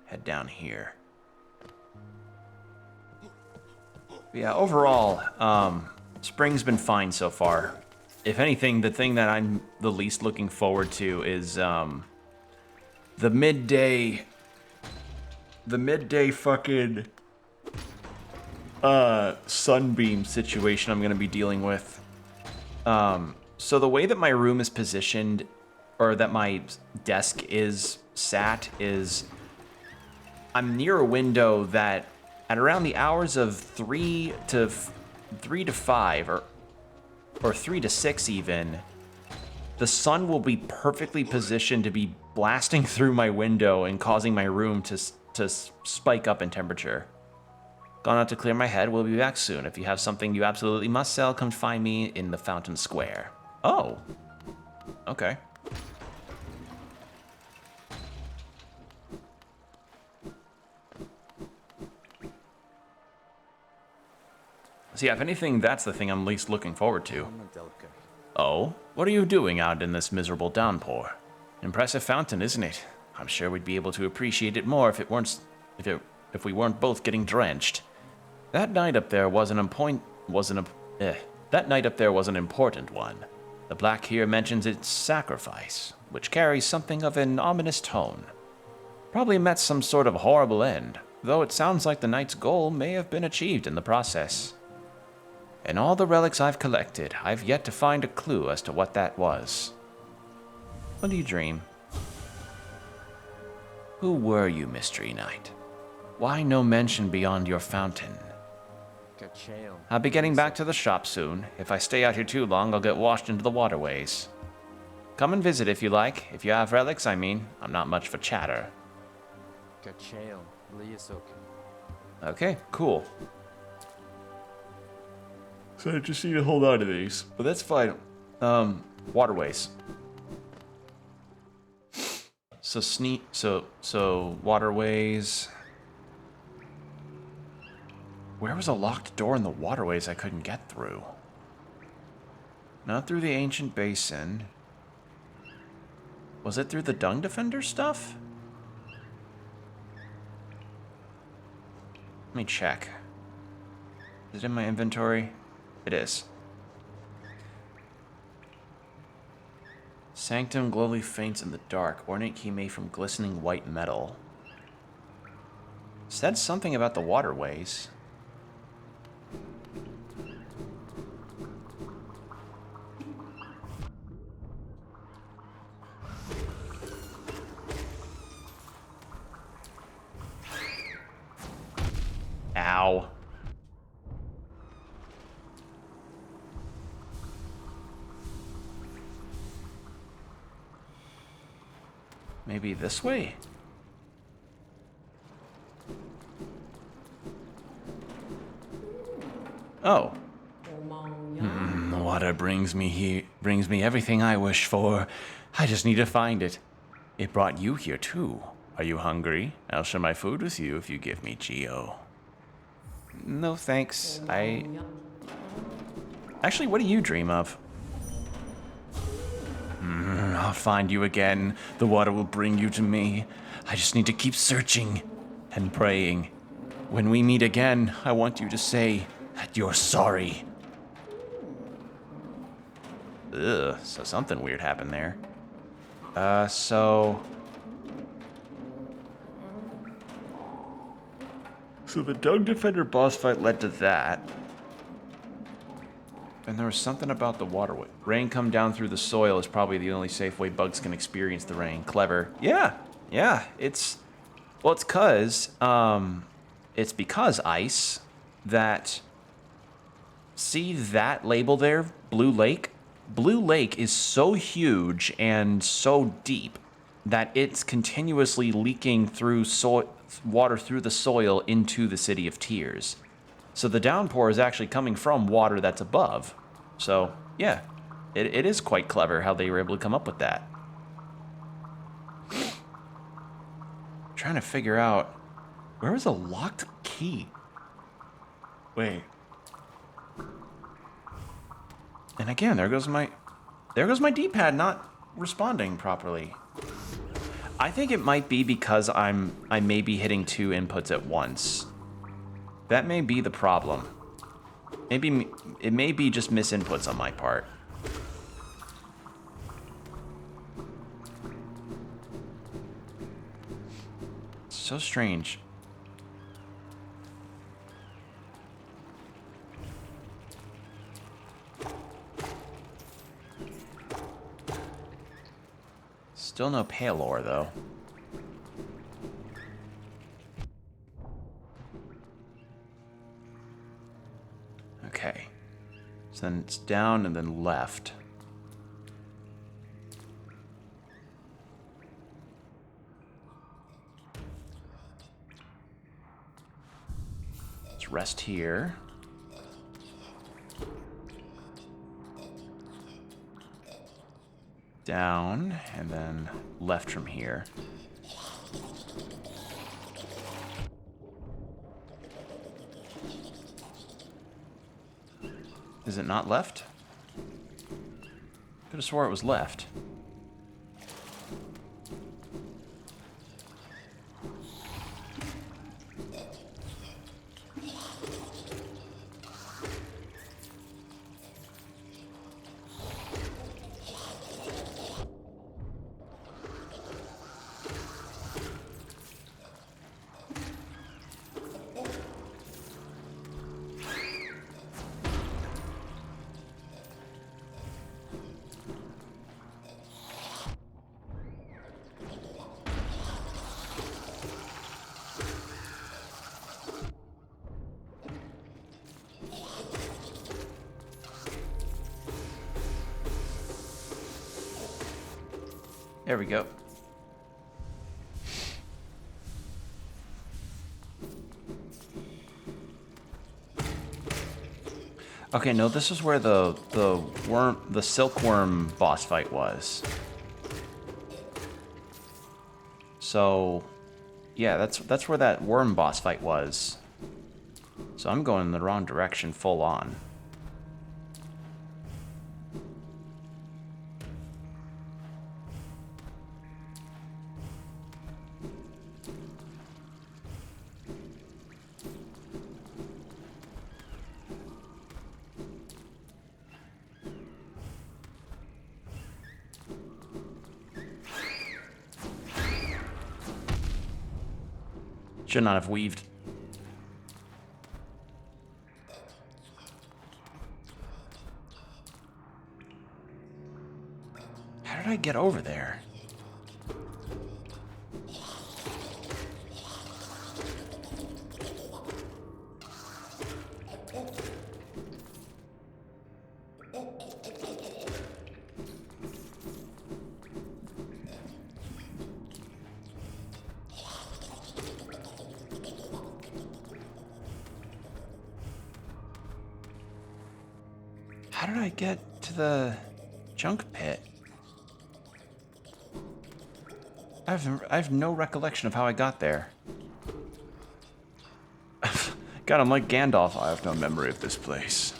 Speaker 1: head down here. But yeah, overall, spring's been fine so far. If anything, the thing that I'm the least looking forward to is the midday fucking sunbeam situation I'm gonna be dealing with. So the way that my room is positioned, or that my desk is sat, is I'm near a window that at around the hours of 3 to 5 or 3 to 6 even, the sun will be perfectly positioned to be blasting through my window and causing my room to spike up in temperature. Gone out to clear my head. We'll be back soon. If you have something you absolutely must sell, come find me in the Fountain Square. Oh. Okay. So yeah, if anything, that's the thing I'm least looking forward to. Oh? What are you doing out in this miserable downpour? Impressive fountain, isn't it? I'm sure we'd be able to appreciate it more if we weren't both getting drenched. That night up there was an important one. The black here mentions its sacrifice, which carries something of an ominous tone. Probably met some sort of horrible end, though it sounds like the knight's goal may have been achieved in the process. In all the relics I've collected, I've yet to find a clue as to what that was. What do you dream? Who were you, Mystery Knight? Why no mention beyond your fountain? I'll be getting back to the shop soon. If I stay out here too long, I'll get washed into the waterways. Come and visit if you like. If you have relics, I mean. I'm not much for chatter. Okay, cool. So I just need to hold on to these, but that's fine. Waterways. So waterways. Where was a locked door in the waterways I couldn't get through? Not through the ancient basin. Was it through the Dung Defender stuff? Let me check. Is it in my inventory? It is. Sanctum glowly faints in the dark. Ornate key made from glistening white metal. Said something about the waterways. Ow. Maybe this way? Oh. Water brings me everything I wish for. I just need to find it. It brought you here too. Are you hungry? I'll share my food with you if you give me Geo. No thanks. Actually, what do you dream of? I'll find you again. The water will bring you to me. I just need to keep searching and praying. When we meet again, I want you to say that you're sorry. Ugh, so something weird happened there.
Speaker 2: So the Dung Defender boss fight led to that. And there was something about the waterway. Rain come down through the soil is probably the only safe way bugs can experience the rain. Clever. Yeah, it's... Well, it's because, Ice, that... See that label there? Blue Lake? Blue Lake is so huge and so deep that it's continuously leaking through water through the soil into the City of Tears. So the downpour is actually coming from water that's above. So, yeah, it is quite clever how they were able to come up with that. Trying to figure out, where was a locked key? Wait. And again, there goes my D-pad not responding properly. I think it might be because I may be hitting 2 inputs at once. That may be the problem. Maybe it may be just misinputs on my part. So strange. Still no pale ore, though. Okay. So then it's down and then left. Let's rest here. Down, and then left from here. Is it not left? Could have swore it was left. There we go. Okay, no, this is where the silkworm boss fight was. So, yeah, that's where that worm boss fight was. So I'm going in the wrong direction full on. Should not have weaved. How did I get over there? How did I get to the junk pit? I have no recollection of how I got there. God, I'm like Gandalf. I have no memory of this place.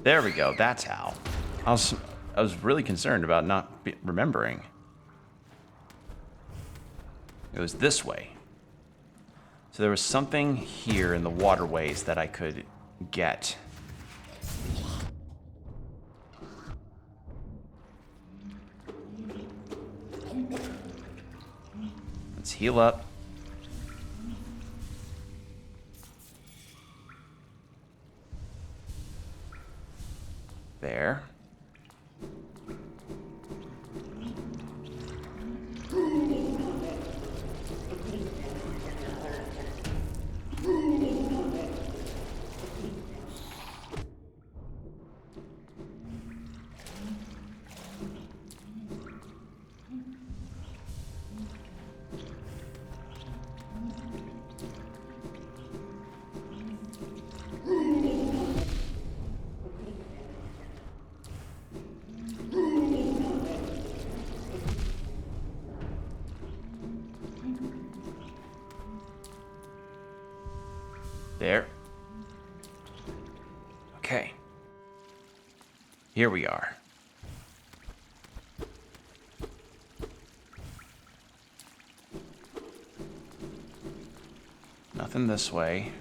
Speaker 2: There we go. That's how. I was really concerned about not remembering. It was this way. So there was something here in the waterways that I could get.
Speaker 1: heal up. There. There. Okay. Here we are. Nothing this way.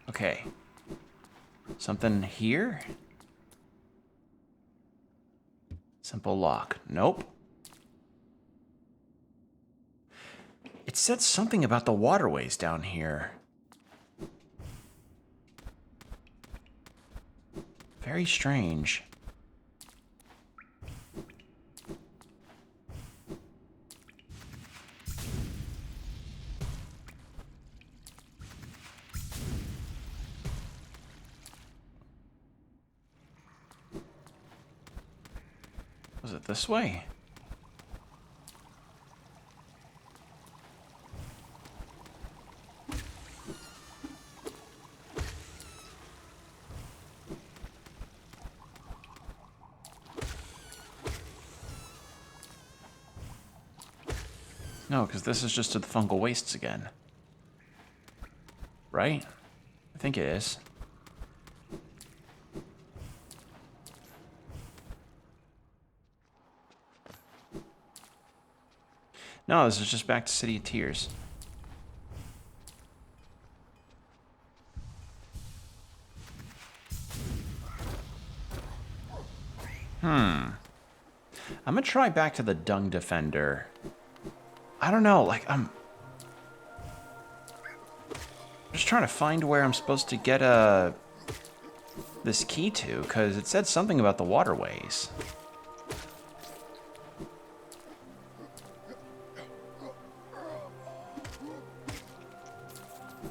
Speaker 1: Okay. Something here? Simple lock. Nope. It said something about the waterways down here. Very strange. Was it this way? No, because this is just to the fungal wastes again. Right? I think it is. No, this is just back to City of Tears. I'm gonna try back to the Dung Defender. I don't know, like, I'm just trying to find where I'm supposed to get this key to, because it said something about the waterways.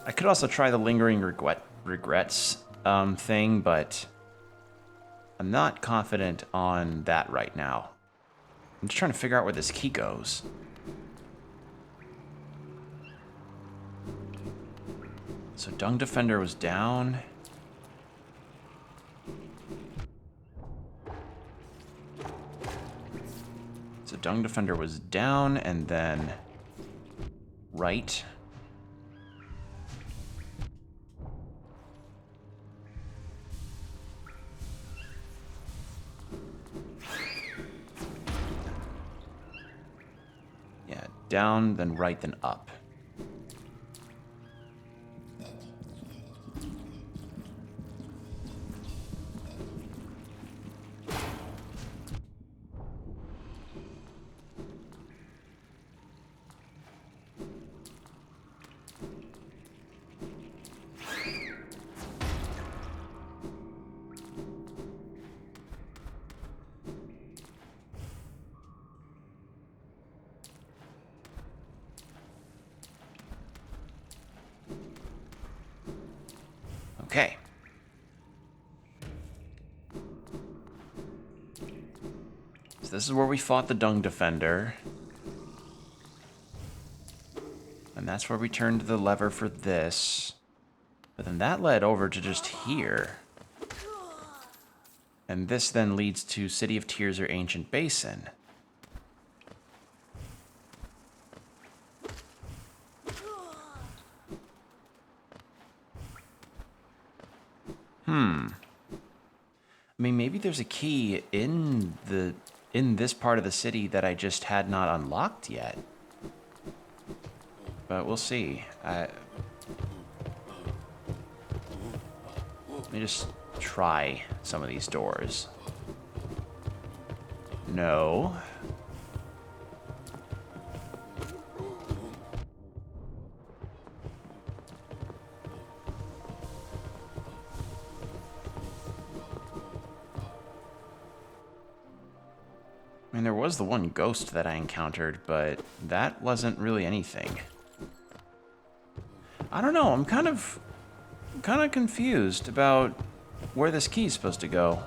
Speaker 1: I could also try the Lingering Regrets thing, but I'm not confident on that right now. I'm just trying to figure out where this key goes. So Dung Defender was down. So Dung Defender was down and then right. Yeah, down, then right, then up. Okay. So this is where we fought the Dung Defender. And that's where we turned the lever for this. But then that led over to just here. And this then leads to City of Tears or Ancient Basin. I mean, maybe there's a key in this part of the city that I just had not unlocked yet. But we'll see. Let me just try some of these doors. No. I mean, there was the one ghost that I encountered, but that wasn't really anything. I don't know, I'm kind of confused about where this key is supposed to go.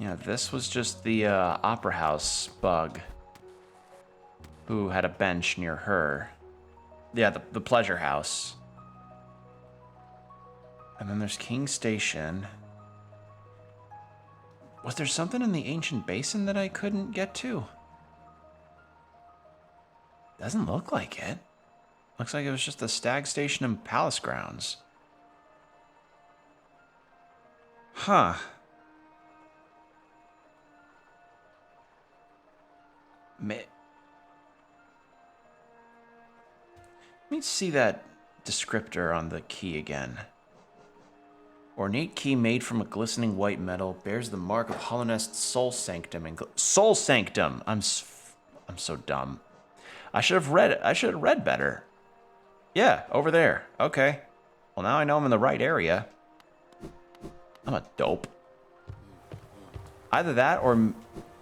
Speaker 1: Yeah, this was just the Opera House bug who had a bench near her. Yeah, the Pleasure House. And then there's King Station. Was there something in the Ancient Basin that I couldn't get to? Doesn't look like it. Looks like it was just the Stag Station and Palace Grounds. Huh. Let me see that descriptor on the key again. Ornate key made from a glistening white metal, bears the mark of Holonest's soul sanctum and soul sanctum. I'm so dumb. I should have read better. Yeah, over there. Okay. Well, now I know I'm in the right area. I'm a dope. Either that or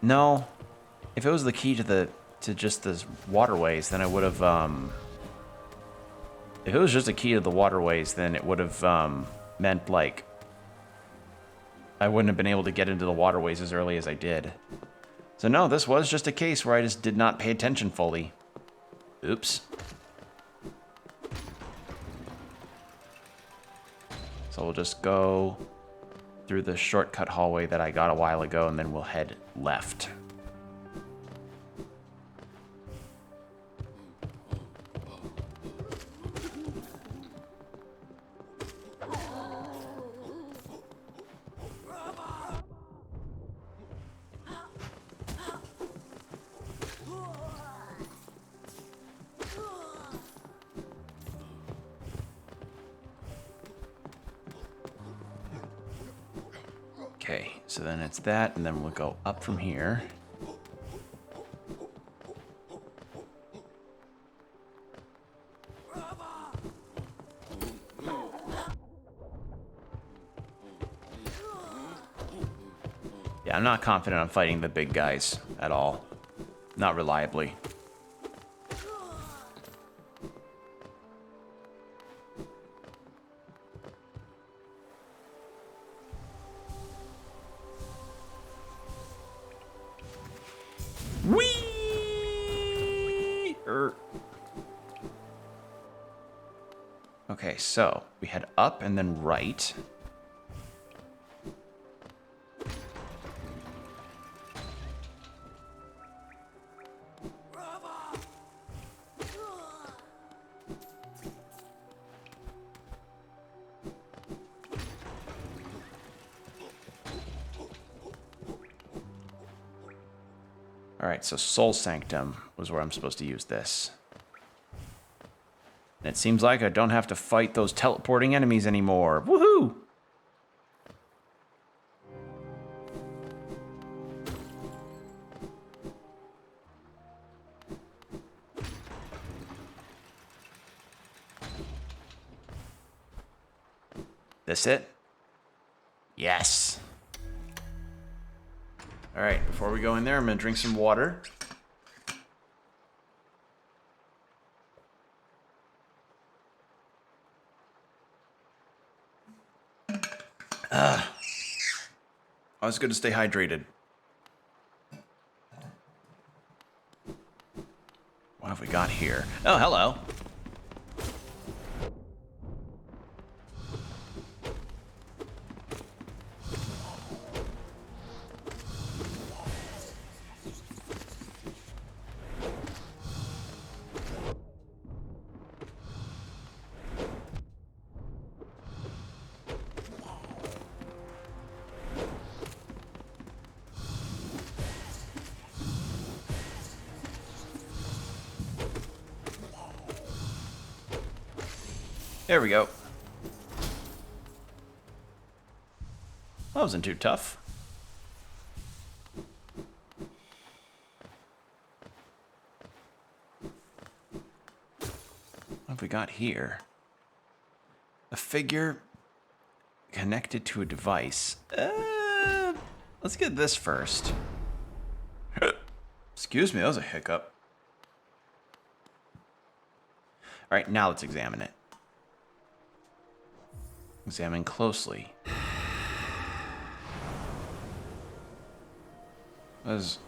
Speaker 1: no. If it was the key to just the waterways, then I would have if it was just a key to the waterways, then it would have meant like I wouldn't have been able to get into the waterways as early as I did. So no, this was just a case where I just did not pay attention fully. Oops. So we'll just go through the shortcut hallway that I got a while ago, and then we'll head left. Okay, so then it's that, and then we'll go up from here. Yeah, I'm not confident on fighting the big guys at all. Not reliably. Whee! Okay, so we head up and then right. Alright, so Soul Sanctum was where I'm supposed to use this. And it seems like I don't have to fight those teleporting enemies anymore. Woohoo! This it? Yes. All right, before we go in there, I'm gonna drink some water. Oh, it's good to stay hydrated. What have we got here? Oh, hello. There we go. That wasn't too tough. What have we got here? A figure connected to a device. Let's get this first. Excuse me, that was a hiccup. All right, now let's examine it. Examine closely.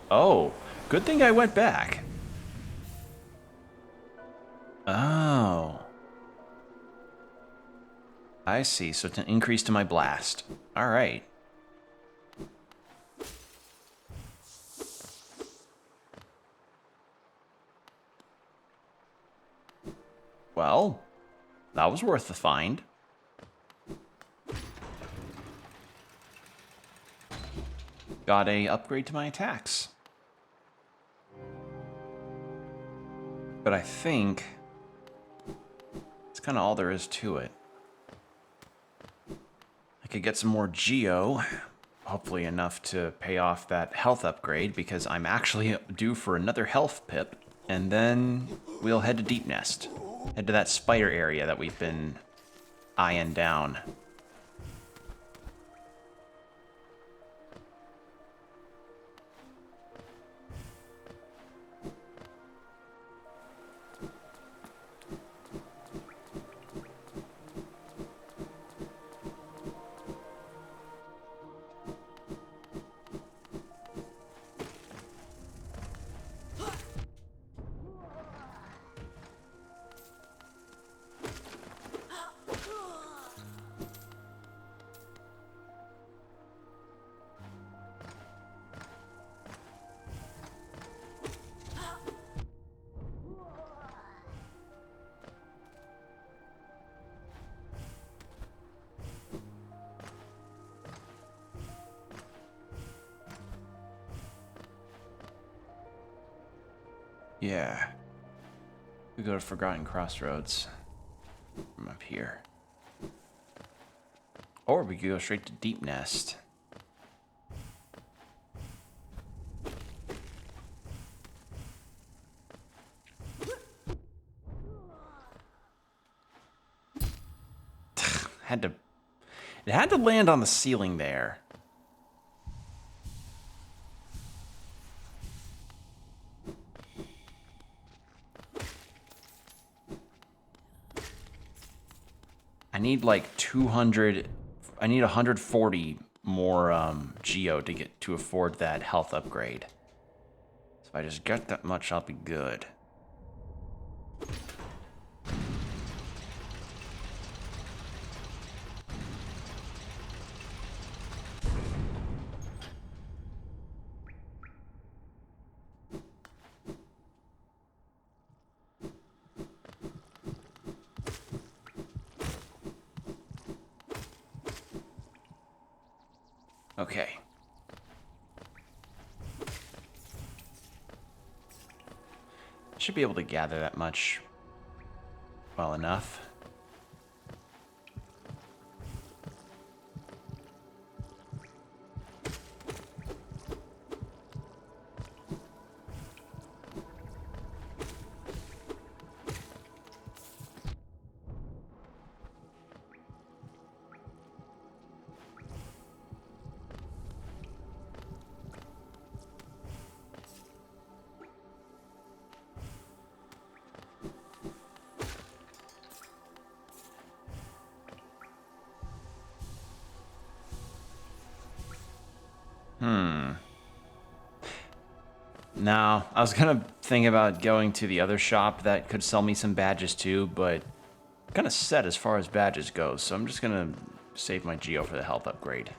Speaker 1: Oh, good thing I went back. Oh. I see, so it's an increase to my blast. All right. Well, that was worth the find. Got a upgrade to my attacks. But I think that's kind of all there is to it. I could get some more Geo, hopefully enough to pay off that health upgrade, because I'm actually due for another health pip, and then we'll head to Deep Nest. Head to that spider area that we've been eyeing down. Yeah. We go to Forgotten Crossroads from up here. Or we could go straight to Deep Nest. It had to land on the ceiling there. I need like 200, I need 140 more Geo to get to afford that health upgrade. So if I just get that much, I'll be good. Okay. Should be able to gather that much well enough. No, I was gonna think about going to the other shop that could sell me some badges too, but I'm kind of set as far as badges go, so I'm just gonna save my Geo for the health upgrade.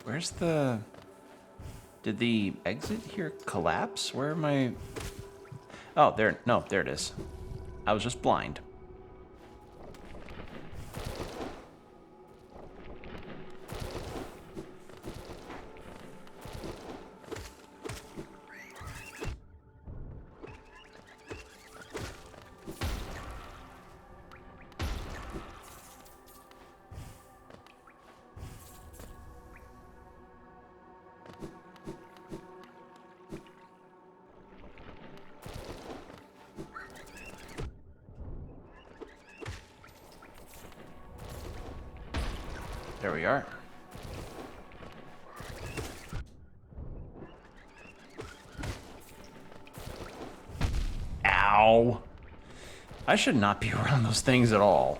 Speaker 1: Where's the... Did the exit here collapse? Where am I... Oh, there... No, there it is. I was just blind. There we are. Ow. I should not be around those things at all.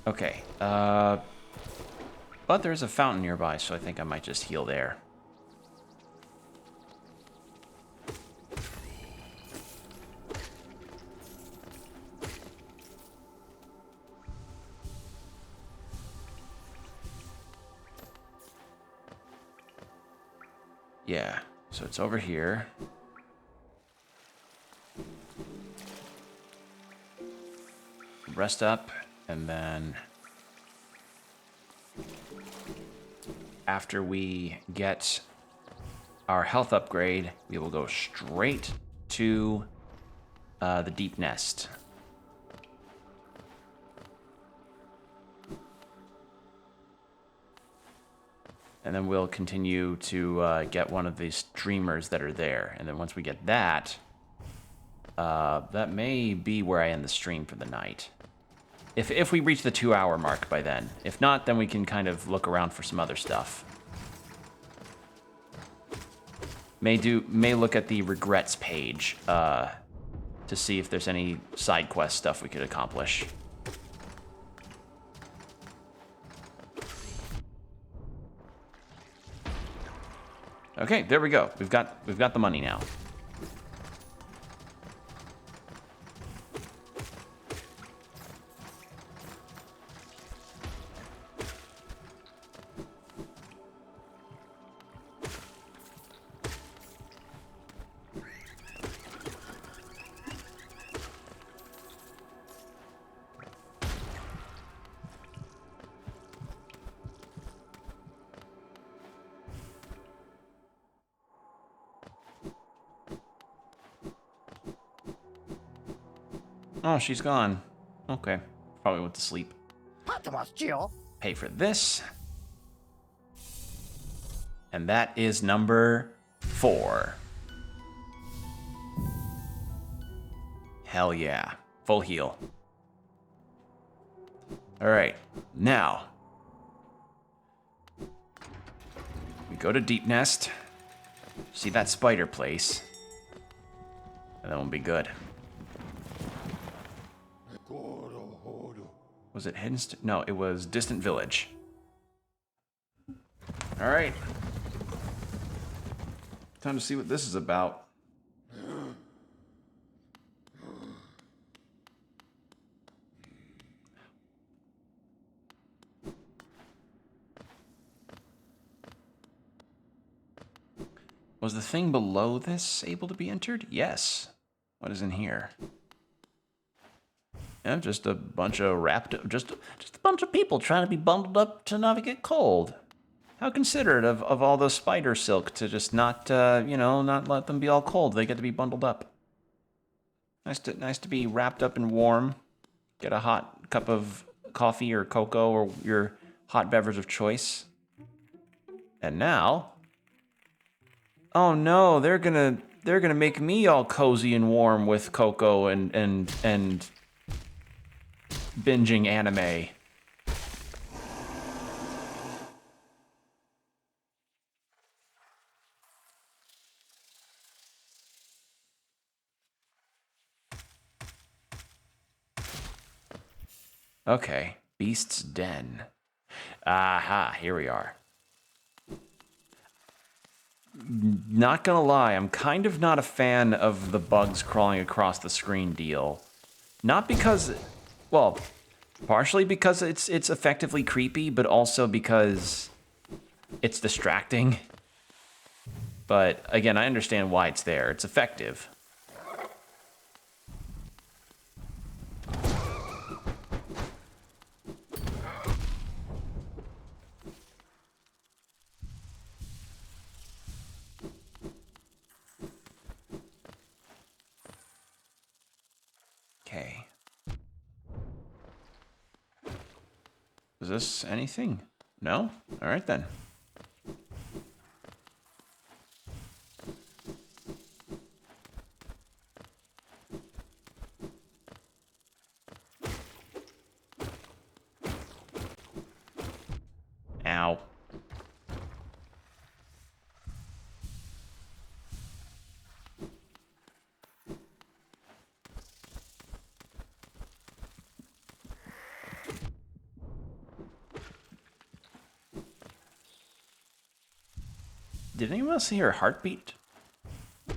Speaker 1: Okay, but there's a fountain nearby, so I think I might just heal there. Yeah, so it's over here. Rest up, and then after we get our health upgrade, we will go straight to the deep nest. And then we'll continue to get one of these streamers that are there. And then once we get that, that may be where I end the stream for the night. If we reach the 2-hour mark by then. If not, then we can kind of look around for some other stuff. May look at the regrets page to see if there's any side quest stuff we could accomplish. Okay, there we go. We've got the money now. Oh, she's gone. Okay. Probably went to sleep. Pay for this. And that is number 4. Hell yeah. Full heal. Alright. Now. We go to Deep Nest. See that spider place. And then we'll be good. Was it Hidden No, it was Distant Village. Alright. Time to see what this is about. Was the thing below this able to be entered? Yes. What is in here? Yeah, just a bunch of just a bunch of people trying to be bundled up to not get cold. How considerate of all the spider silk to just not, not let them be all cold. They get to be bundled up. Nice to be wrapped up and warm. Get a hot cup of coffee or cocoa or your hot beverage of choice. And now, oh no, they're gonna make me all cozy and warm with cocoa and binging anime. Okay, Beast's Den. Aha, here we are. Not gonna lie, I'm kind of not a fan of the bugs crawling across the screen deal. Not because, well, partially because it's effectively creepy, but also because it's distracting. But again, I understand why it's there. It's effective. Okay. Is this anything? No? All right then. Did anyone else hear a heartbeat? I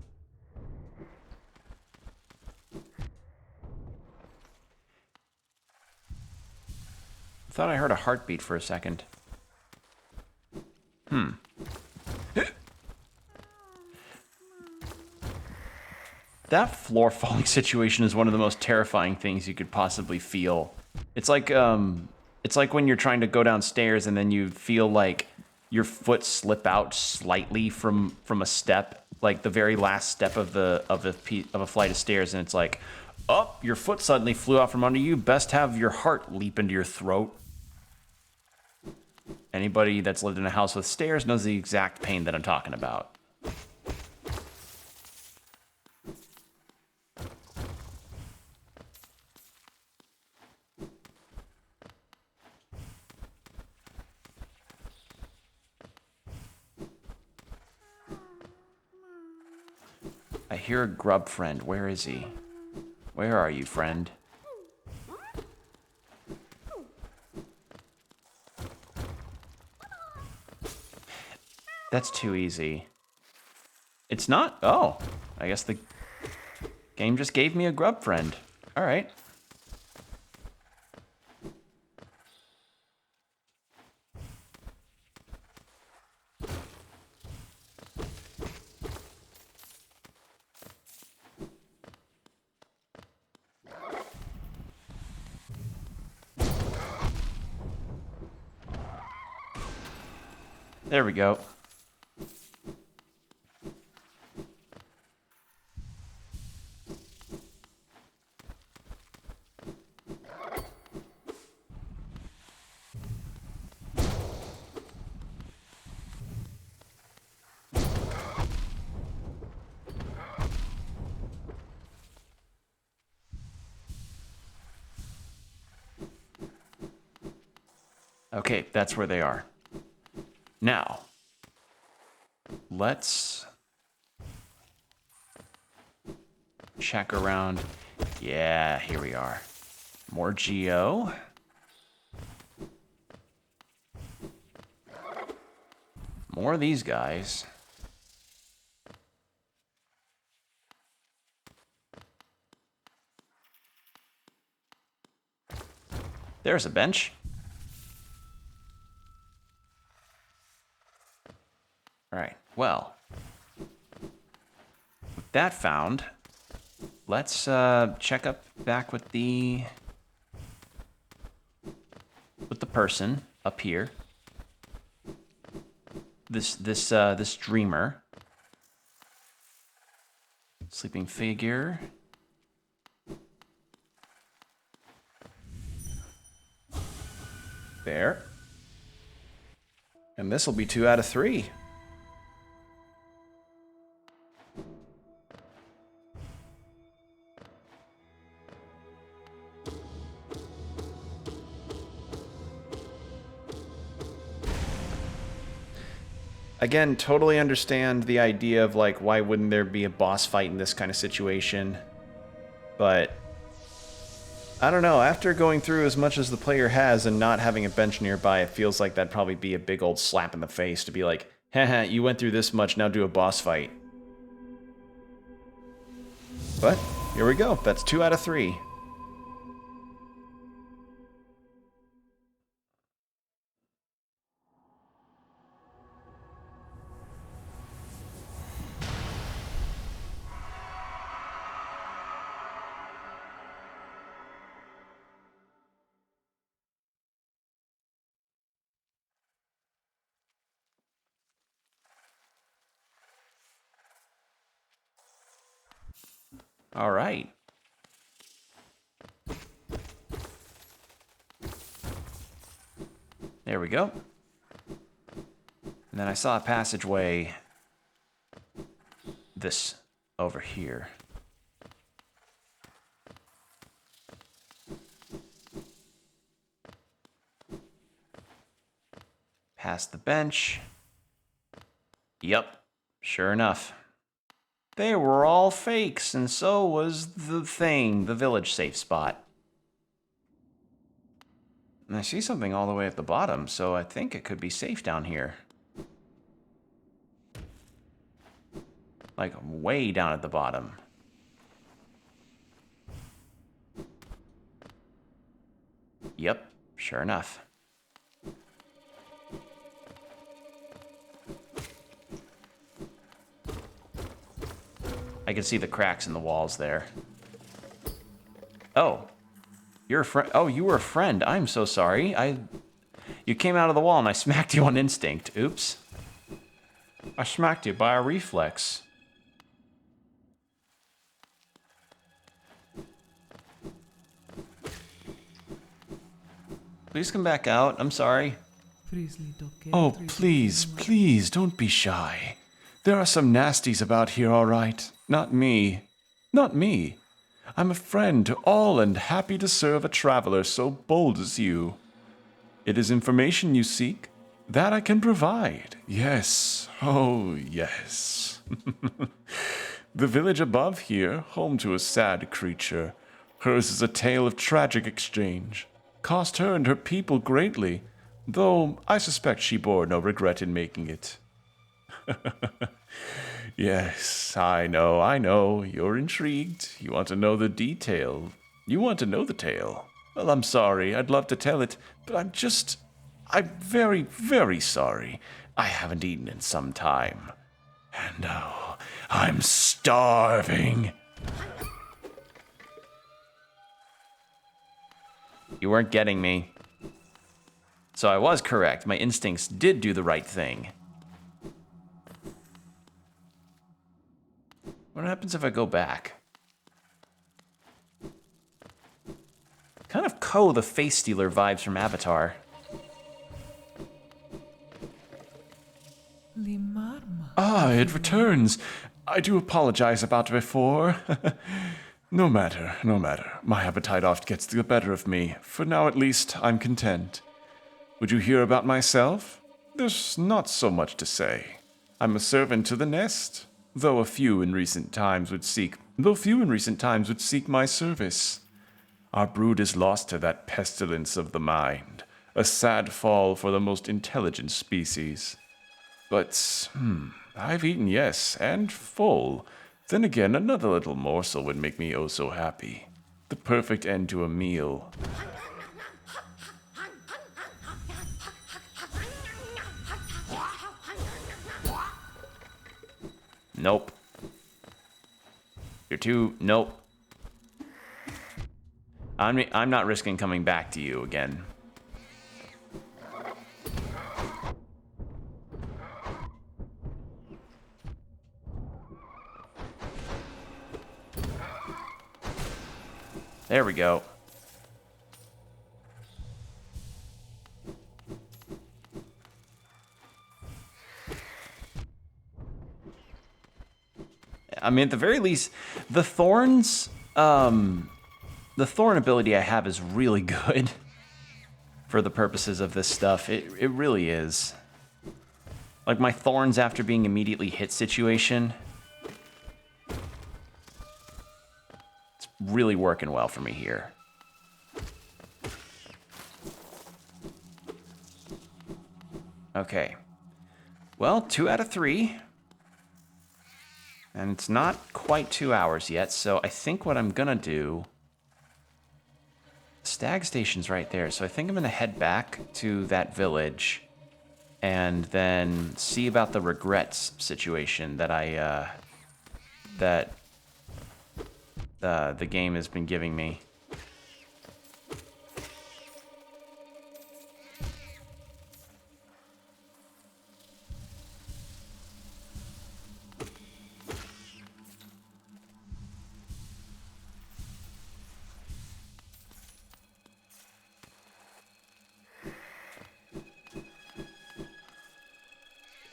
Speaker 1: thought I heard a heartbeat for a second. That floor falling situation is one of the most terrifying things you could possibly feel. It's like when you're trying to go downstairs and then you feel like your foot slip out slightly from a step, like the very last step of a flight of stairs, and it's like, oh, your foot suddenly flew out from under you. Best have your heart leap into your throat. Anybody that's lived in a house with stairs knows the exact pain that I'm talking about. I hear a grub friend. Where is he? Where are you, friend? That's too easy. It's not? Oh, I guess the game just gave me a grub friend. All right. There we go. Okay, that's where they are. Now, let's check around. Yeah, here we are. More Geo. More of these guys. There's a bench. All right, well, with that found, let's check up back with the person up here. This dreamer. Sleeping figure. There. And this will be 2 out of 3. Again, totally understand the idea of, like, why wouldn't there be a boss fight in this kind of situation? But I don't know, after going through as much as the player has and not having a bench nearby, it feels like that'd probably be a big old slap in the face to be like, haha, you went through this much, now do a boss fight. But here we go, that's 2 out of 3. All right. There we go. And then I saw a passageway this over here. Past the bench. Yep, sure enough. They were all fakes, and so was the thing, the village safe spot. And I see something all the way at the bottom, so I think it could be safe down here. Like, way down at the bottom. Yep, sure enough. I can see the cracks in the walls there. Oh. You're a friend. Oh, you were a friend. I'm so sorry. You came out of the wall and I smacked you on instinct. Oops. I smacked you by a reflex. Please come back out. I'm sorry.
Speaker 3: Oh, please, don't be shy. There are some nasties about here, all right. Not me. Not me. I'm a friend to all and happy to serve a traveler so bold as you. It is information you seek. That I can provide. Yes. Oh, yes. The village above here, home to a sad creature. Hers is a tale of tragic exchange. Cost her and her people greatly, though I suspect she bore no regret in making it. Yes, I know. You're intrigued. You want to know the detail. You want to know the tale. Well, I'm sorry. I'd love to tell it, but I'm very, very sorry. I haven't eaten in some time. And oh, I'm starving.
Speaker 1: You weren't getting me. So I was correct. My instincts did do the right thing. What happens if I go back? Kind of Ko the face stealer vibes from Avatar.
Speaker 3: Ah, it returns. I do apologize about before. No matter. My appetite oft gets the better of me. For now, at least, I'm content. Would you hear about myself? There's not so much to say. I'm a servant to the nest, though few in recent times would seek my service. Our brood is lost to that pestilence of the mind, a sad fall for the most intelligent species. But, I've eaten, yes, and full. Then again, another little morsel would make me oh so happy. The perfect end to a meal.
Speaker 1: Nope. Nope. I'm not risking coming back to you again. There we go. I mean, at the very least, the thorns, the thorn ability I have is really good for the purposes of this stuff. It really is. Like my thorns after being immediately hit situation. It's really working well for me here. Okay. Well, 2 out of 3. And it's not quite 2 hours yet, so I think what I'm gonna do... Stag Station's right there, so I think I'm gonna head back to that village and then see about the regrets situation that the game has been giving me.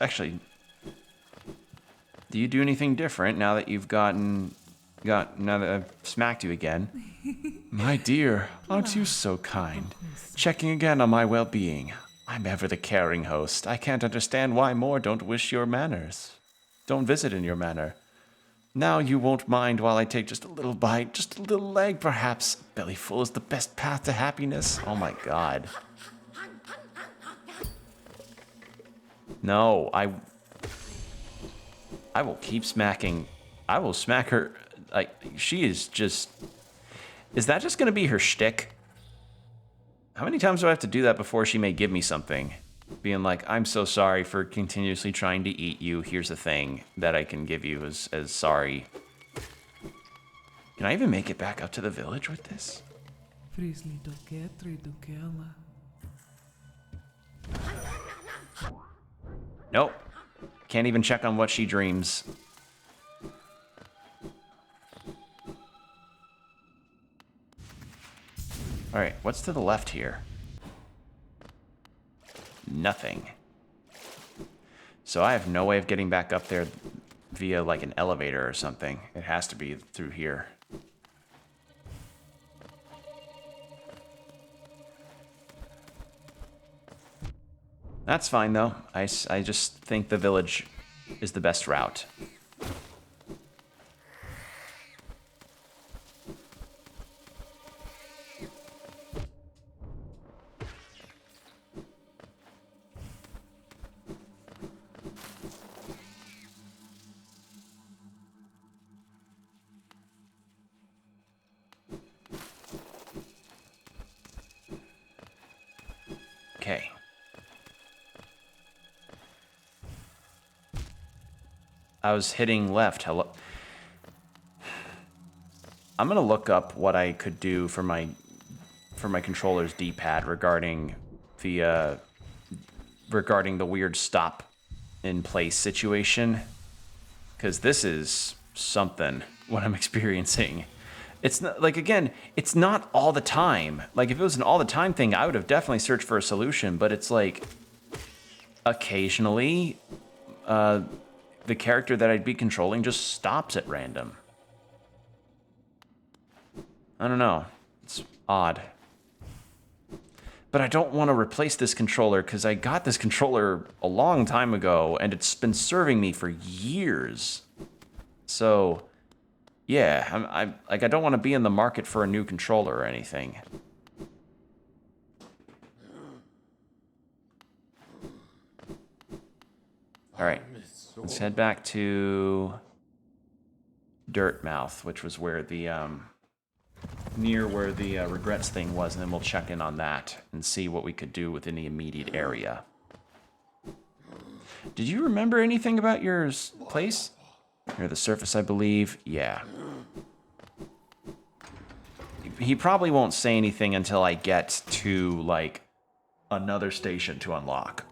Speaker 1: Actually, do you do anything different now that you've now that I've smacked you again?
Speaker 3: My dear, aren't you so kind? Checking again on my well-being. I'm ever the caring host. I can't understand why more don't wish your manners. Don't visit in your manner. Now you won't mind while I take just a little bite, just a little leg perhaps. Belly full is the best path to happiness.
Speaker 1: Oh my god. No,
Speaker 2: I will keep smacking. I will smack her. Like, she is just... Is that just going to be her shtick? How many times do I have to do that before she may give me something? Being like, I'm so sorry for continuously trying to eat you. Here's a thing that I can give you as sorry. Can I even make it back up to the village with this? Nope. Can't even check on what she dreams. Alright, what's to the left here? Nothing. So I have no way of getting back up there via like an elevator or something. It has to be through here. That's fine though. I just think the village is the best route. Okay. I was hitting left. Hello. I'm gonna look up what I could do for my controller's D-pad regarding the weird stop in place situation, because this is something what I'm experiencing. It's not like, again, it's not all the time. Like if it was an all the time thing, I would have definitely searched for a solution, but it's like occasionally the character that I'd be controlling just stops at random. I don't know. It's odd. But I don't want to replace this controller because I got this controller a long time ago and it's been serving me for years. So, yeah, I don't want to be in the market for a new controller or anything. All right, let's head back to Dirtmouth, which was where the near where the regrets thing was, and then we'll check in on that and see what we could do within the immediate area. Did you remember anything about your place? Near the surface, I believe. Yeah. He probably won't say anything until I get to, like, another station to unlock.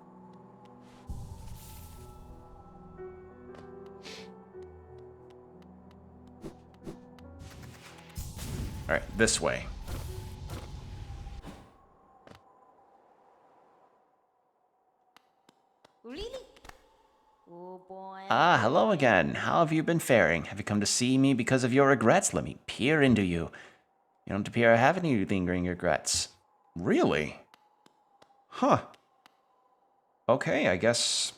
Speaker 2: All right, this way.
Speaker 4: Really? Oh boy.
Speaker 2: Ah, hello again. How have you been faring? Have you come to see me because of your regrets? Let me peer into you. You don't appear to have any lingering regrets. Really? Huh. Okay, I guess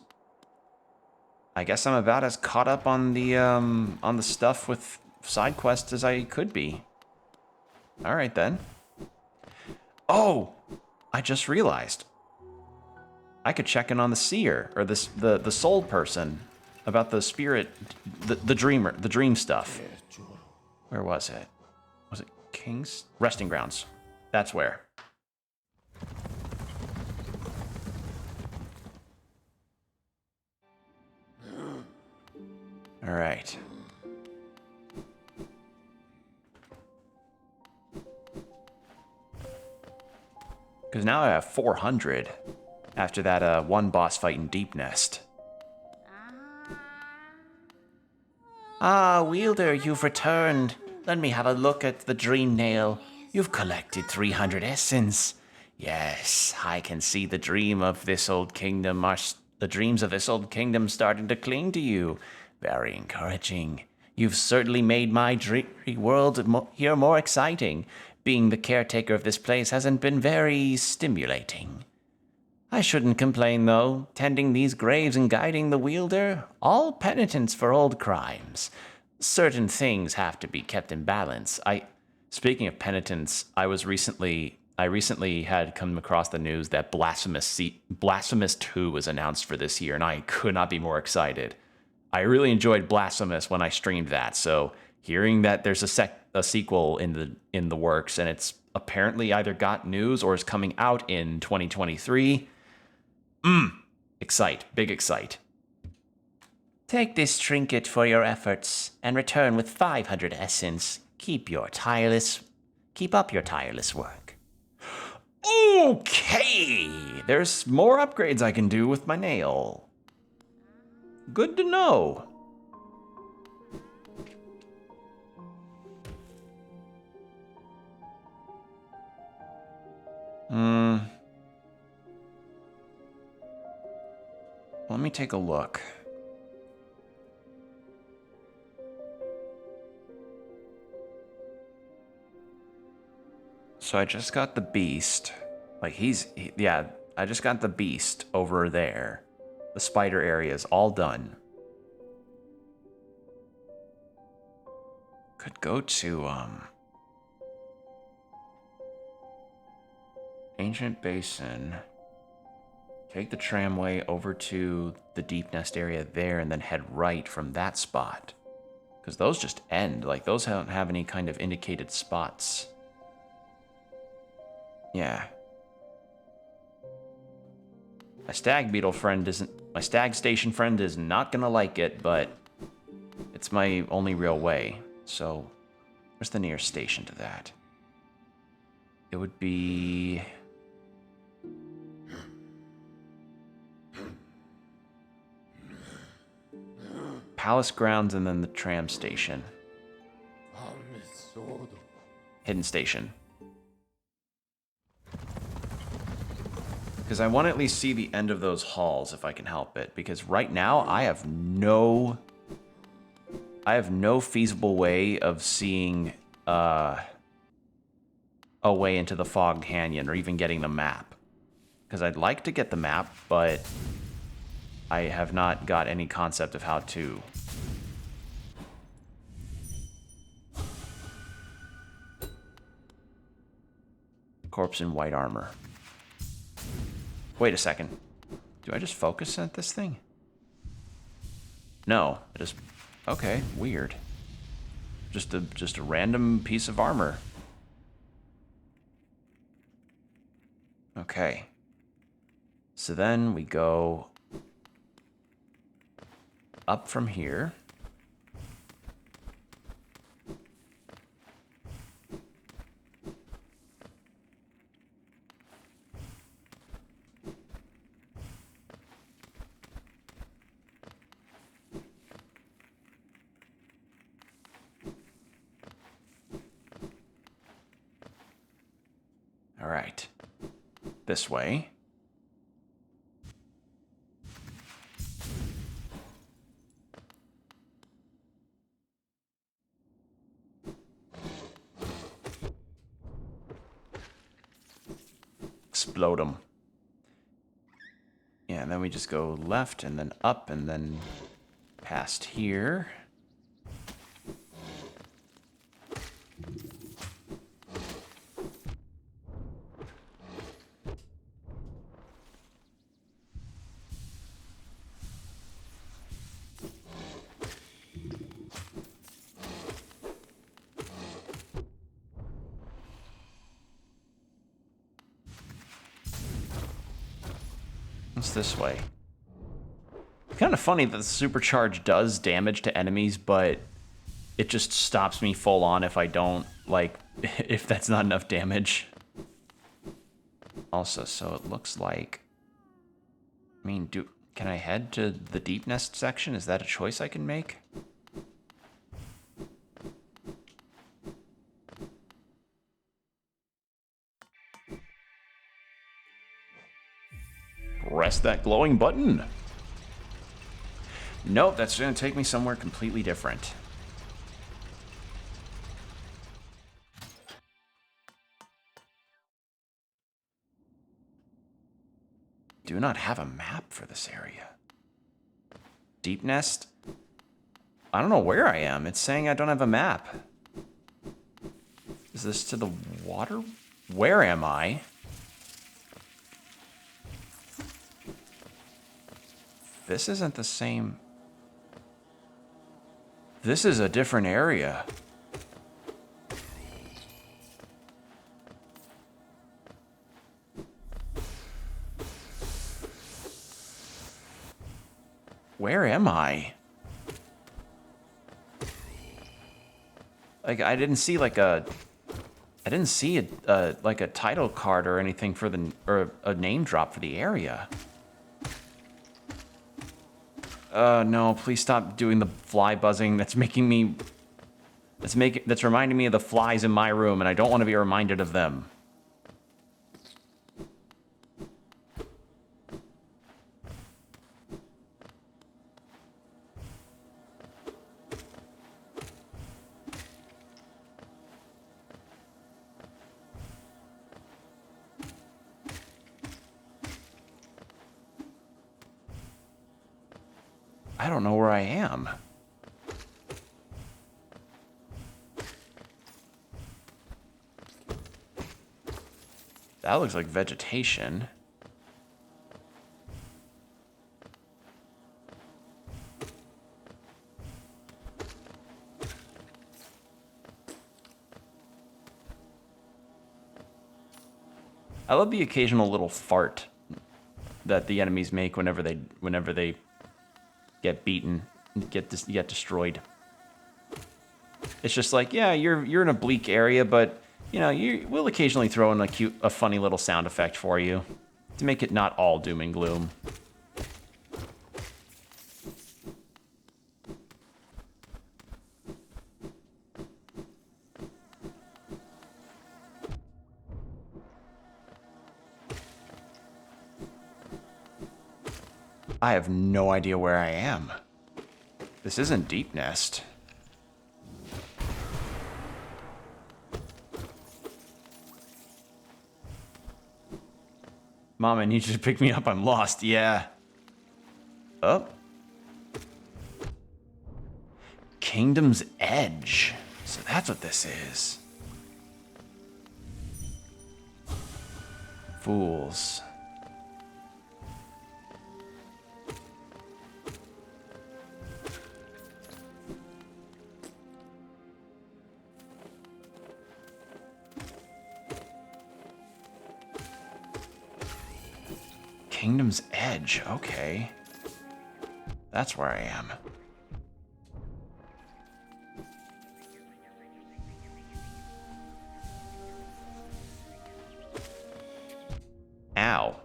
Speaker 2: I'm about as caught up on the stuff with side quests as I could be. All right then. Oh, I just realized. I could check in on the seer or the soul person about the spirit, the dreamer, the dream stuff. Where was it? Was it King's Resting Grounds? That's where. All right. Because now I have 400 after that one boss fight in Deep Nest. Ah, Wielder, you've returned. Let me have a look at the dream nail. You've collected 300 essence. Yes, I can see the dreams of this old kingdom starting to cling to you. Very encouraging. You've certainly made my dreary world here more exciting. Being the caretaker of this place hasn't been very stimulating. I shouldn't complain, though. Tending these graves and guiding the wielder, all penitence for old crimes. Certain things have to be kept in balance. Speaking of penitence, I recently had come across the news that Blasphemous 2 was announced for this year, and I could not be more excited. I really enjoyed Blasphemous when I streamed that. So hearing that there's a sequel in the works and it's apparently either got news or is coming out in 2023, big excite. Take this trinket for your efforts and return with 500 essence. Keep up your tireless work. Okay, there's more upgrades I can do with my nail. Good to know. Let me take a look. So I just got the beast. Like yeah, I just got the beast over there. The spider area is all done. Could go to Ancient Basin. Take the tramway over to the Deep Nest area there and then head right from that spot. Because those just end. Like, those don't have any kind of indicated spots. Yeah. My stag station friend is not gonna like it, but it's my only real way. So, where's the nearest station to that? It would be... Palace grounds and then the tram station. Hidden station. Because I want to at least see the end of those halls if I can help it. Because right now I have no feasible way of seeing a way into the Fog Canyon or even getting the map. Because I'd like to get the map, but I have not got any concept of how to. Corpse in white armor. Wait a second. Do I just focus at this thing? No, I just... Okay, weird. Just a random piece of armor. Okay. So then we go up from here. All right. This way. Explode them. Yeah, and then we just go left and then up and then past here. What's this way? Kind of funny that the supercharge does damage to enemies, but it just stops me full on if I don't, like, if that's not enough damage. Also, so it looks like... I mean, can I head to the Deep Nest section? Is that a choice I can make? Press that glowing button. Nope, that's going to take me somewhere completely different. Do not have a map for this area. Deep Nest? I don't know where I am. It's saying I don't have a map. Is this to the water? Where am I? This isn't the same.
Speaker 1: This is a different area. Where am I? Like, I didn't see like a like a title card or anything for the, or a name drop for the area. No, please stop doing the fly buzzing. That's making me, that's reminding me of the flies in my room, and I don't want to be reminded of them. I don't know where I am. That looks like vegetation. I love the occasional little fart that the enemies make whenever they get beaten, get destroyed. It's just like, yeah, you're in a bleak area, but you know, we'll occasionally throw in a funny little sound effect for you to make it not all doom and gloom. I have no idea where I am. This isn't Deep Nest. Mom, I need you to pick me up. I'm lost. Yeah. Oh. Kingdom's Edge. So that's what this is. Fools. Kingdom's Edge, okay. That's where I am. Ow.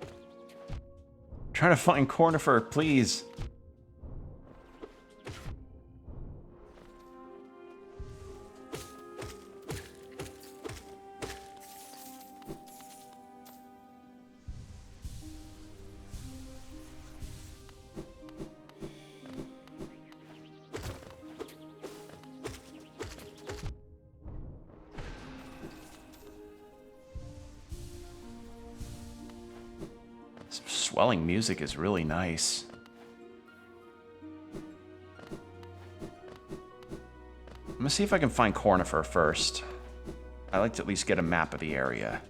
Speaker 1: I'm trying to find Cornifer, please. Swelling music is really nice. I'm gonna see if I can find Cornifer first. I'd like to at least get a map of the area.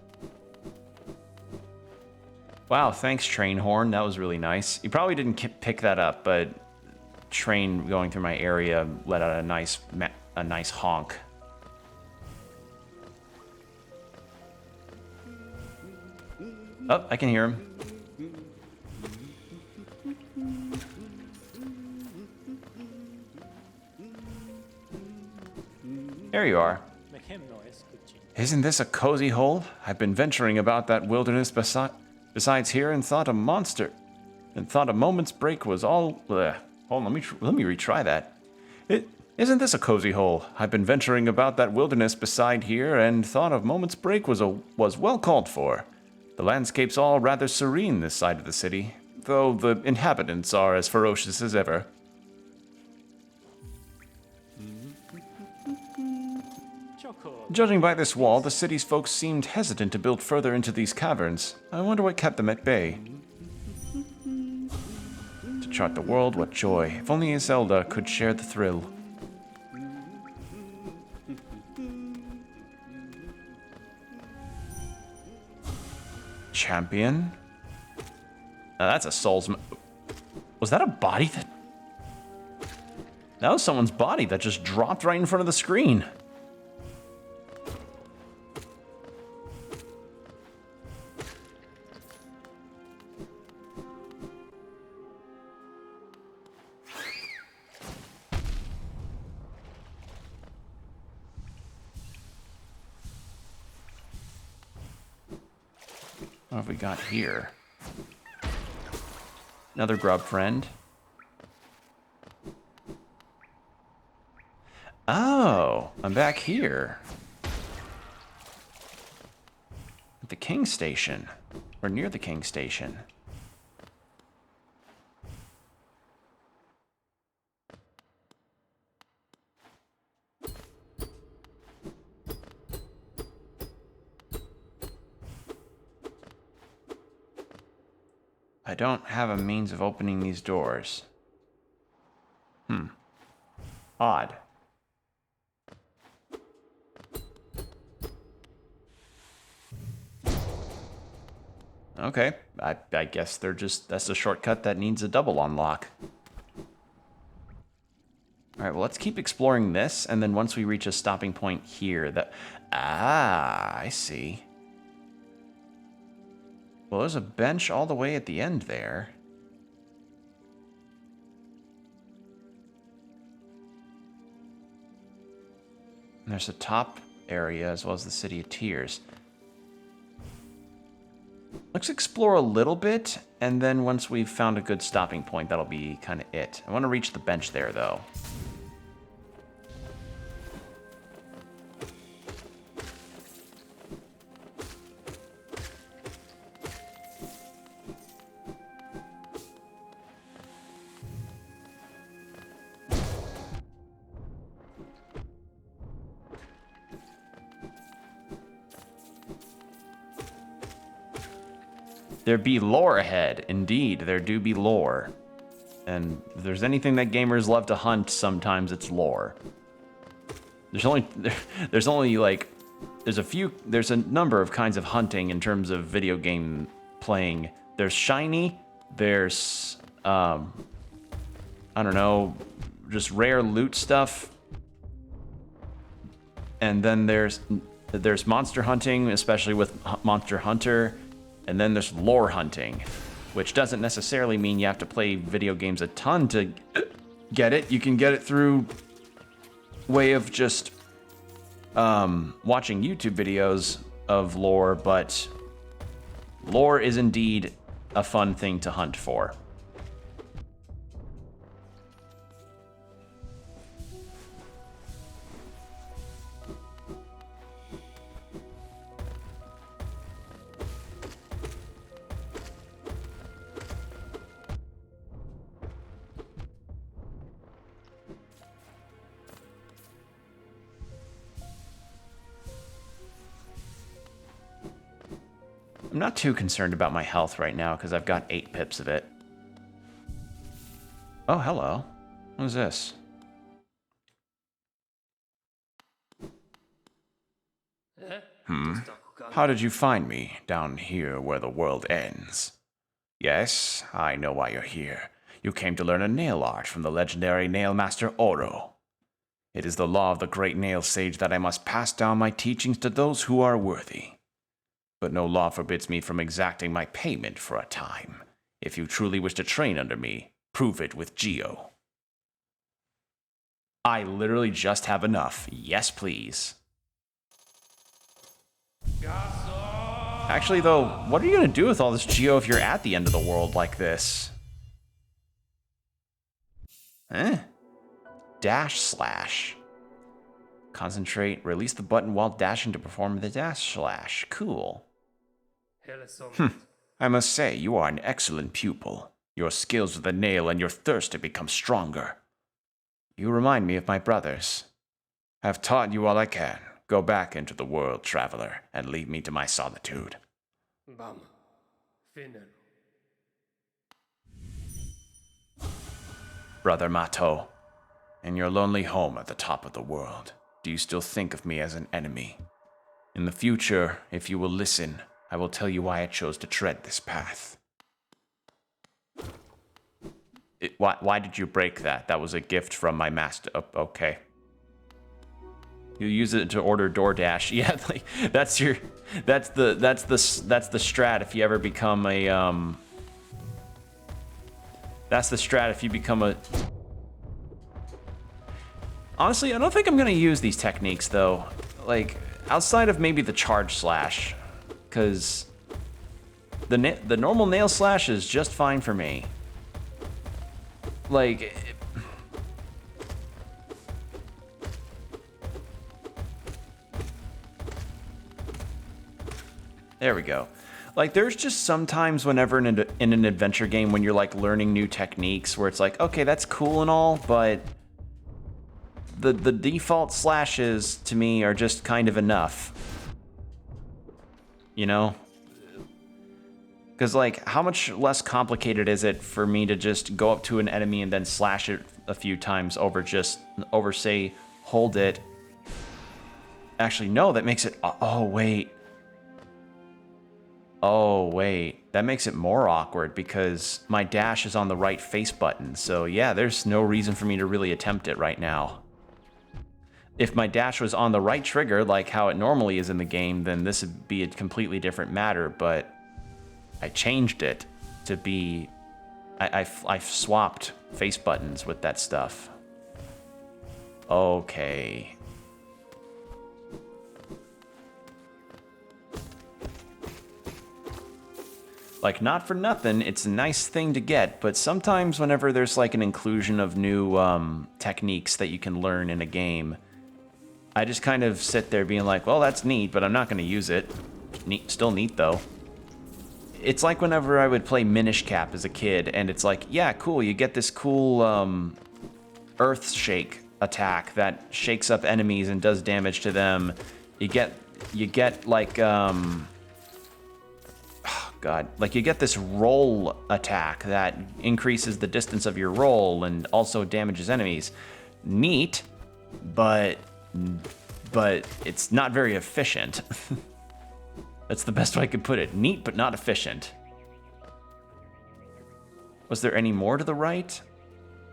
Speaker 1: Wow, thanks, train horn. That was really nice. You probably didn't pick that up, but train going through my area let out a nice honk. Oh, I can hear him. There you are. Isn't this a cozy hole? I've been venturing about that wilderness besides here and thought a moment's break was all... Hold on, let me retry that. Isn't this a cozy hole? I've been venturing about that wilderness beside here and thought a moment's break was well called for. The landscape's all rather serene this side of the city, though the inhabitants are as ferocious as ever. Judging by this wall, the city's folks seemed hesitant to build further into these caverns. I wonder what kept them at bay. To chart the world, what joy. If only Zelda could share the thrill. Champion? Now that's a soul's... Was that a body that... That was someone's body that just dropped right in front of the screen. What have we got here? Another grub friend. Oh, I'm back here. At the King Station. Or near the King Station. I don't have a means of opening these doors. Odd. Okay, I guess that's a shortcut that needs a double unlock. Alright, well, let's keep exploring this, and then once we reach a stopping point here, I see. Well, there's a bench all the way at the end there. And there's a top area as well as the City of Tears. Let's explore a little bit, and then once we've found a good stopping point, that'll be kind of it. I want to reach the bench there, though. There be lore ahead. Indeed, there do be lore. And if there's anything that gamers love to hunt, sometimes it's lore. There's a number of kinds of hunting in terms of video game playing. There's shiny, there's, I don't know, just rare loot stuff. And then there's monster hunting, especially with Monster Hunter. And then there's lore hunting, which doesn't necessarily mean you have to play video games a ton to get it. You can get it through way of just watching YouTube videos of lore, but lore is indeed a fun thing to hunt for. I'm not too concerned about my health right now because I've got 8 pips of it. Oh, hello. What is this?
Speaker 3: How did you find me down here where the world ends? Yes, I know why you're here. You came to learn a nail art from the legendary nail master Oro. It is the law of the great nail sage that I must pass down my teachings to those who are worthy. But no law forbids me from exacting my payment for a time. If you truly wish to train under me, prove it with Geo.
Speaker 1: I literally just have enough. Yes, please. Actually, though, what are you going to do with all this Geo if you're at the end of the world like this? Dash slash. Concentrate, release the button while dashing to perform the dash slash. Cool.
Speaker 3: I must say, you are an excellent pupil. Your skills with the nail and your thirst to become stronger. You remind me of my brothers. I have taught you all I can. Go back into the world, traveler, and leave me to my solitude. Brother Mato, in your lonely home at the top of the world, do you still think of me as an enemy? In the future, if you will listen, I will tell you why I chose to tread this path.
Speaker 1: Why did you break that? That was a gift from my master. Okay. You use it to order DoorDash. Yeah, like that's the strat if you ever become a that's the strat if you become a. Honestly, I don't think I'm gonna use these techniques though. Like outside of maybe the charge slash, because the normal nail slash is just fine for me. Like. There we go. Like, there's just sometimes whenever in an adventure game when you're, like, learning new techniques where it's like, okay, that's cool and all, but the default slashes, to me, are just kind of enough. You know? Because, like, how much less complicated is it for me to just go up to an enemy and then slash it a few times over, say, hold it. Actually, no, that makes it... Oh, wait. Oh, wait. That makes it more awkward because my dash is on the right face button. So, yeah, there's no reason for me to really attempt it right now. If my dash was on the right trigger, like how it normally is in the game, then this would be a completely different matter, but I changed it to be... I've swapped face buttons with that stuff. Okay. Like, not for nothing, it's a nice thing to get, but sometimes whenever there's like an inclusion of new techniques that you can learn in a game, I just kind of sit there being like, well, that's neat, but I'm not going to use it. Still neat, though. It's like whenever I would play Minish Cap as a kid, and it's like, yeah, cool, you get this cool Earth Shake attack that shakes up enemies and does damage to them. You get like... God, like you get this roll attack that increases the distance of your roll and also damages enemies. Neat, but it's not very efficient. That's the best way I could put it. Neat, but not efficient. Was there any more to the right?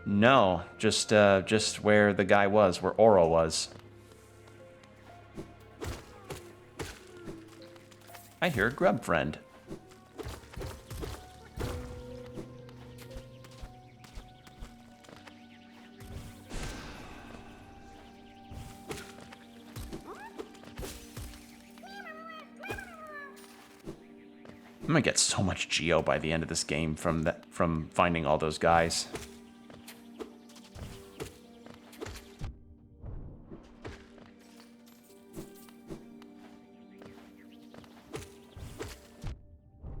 Speaker 1: No, just where the guy was, where Oro was. I hear a grub friend. I'm gonna get so much Geo by the end of this game from finding all those guys.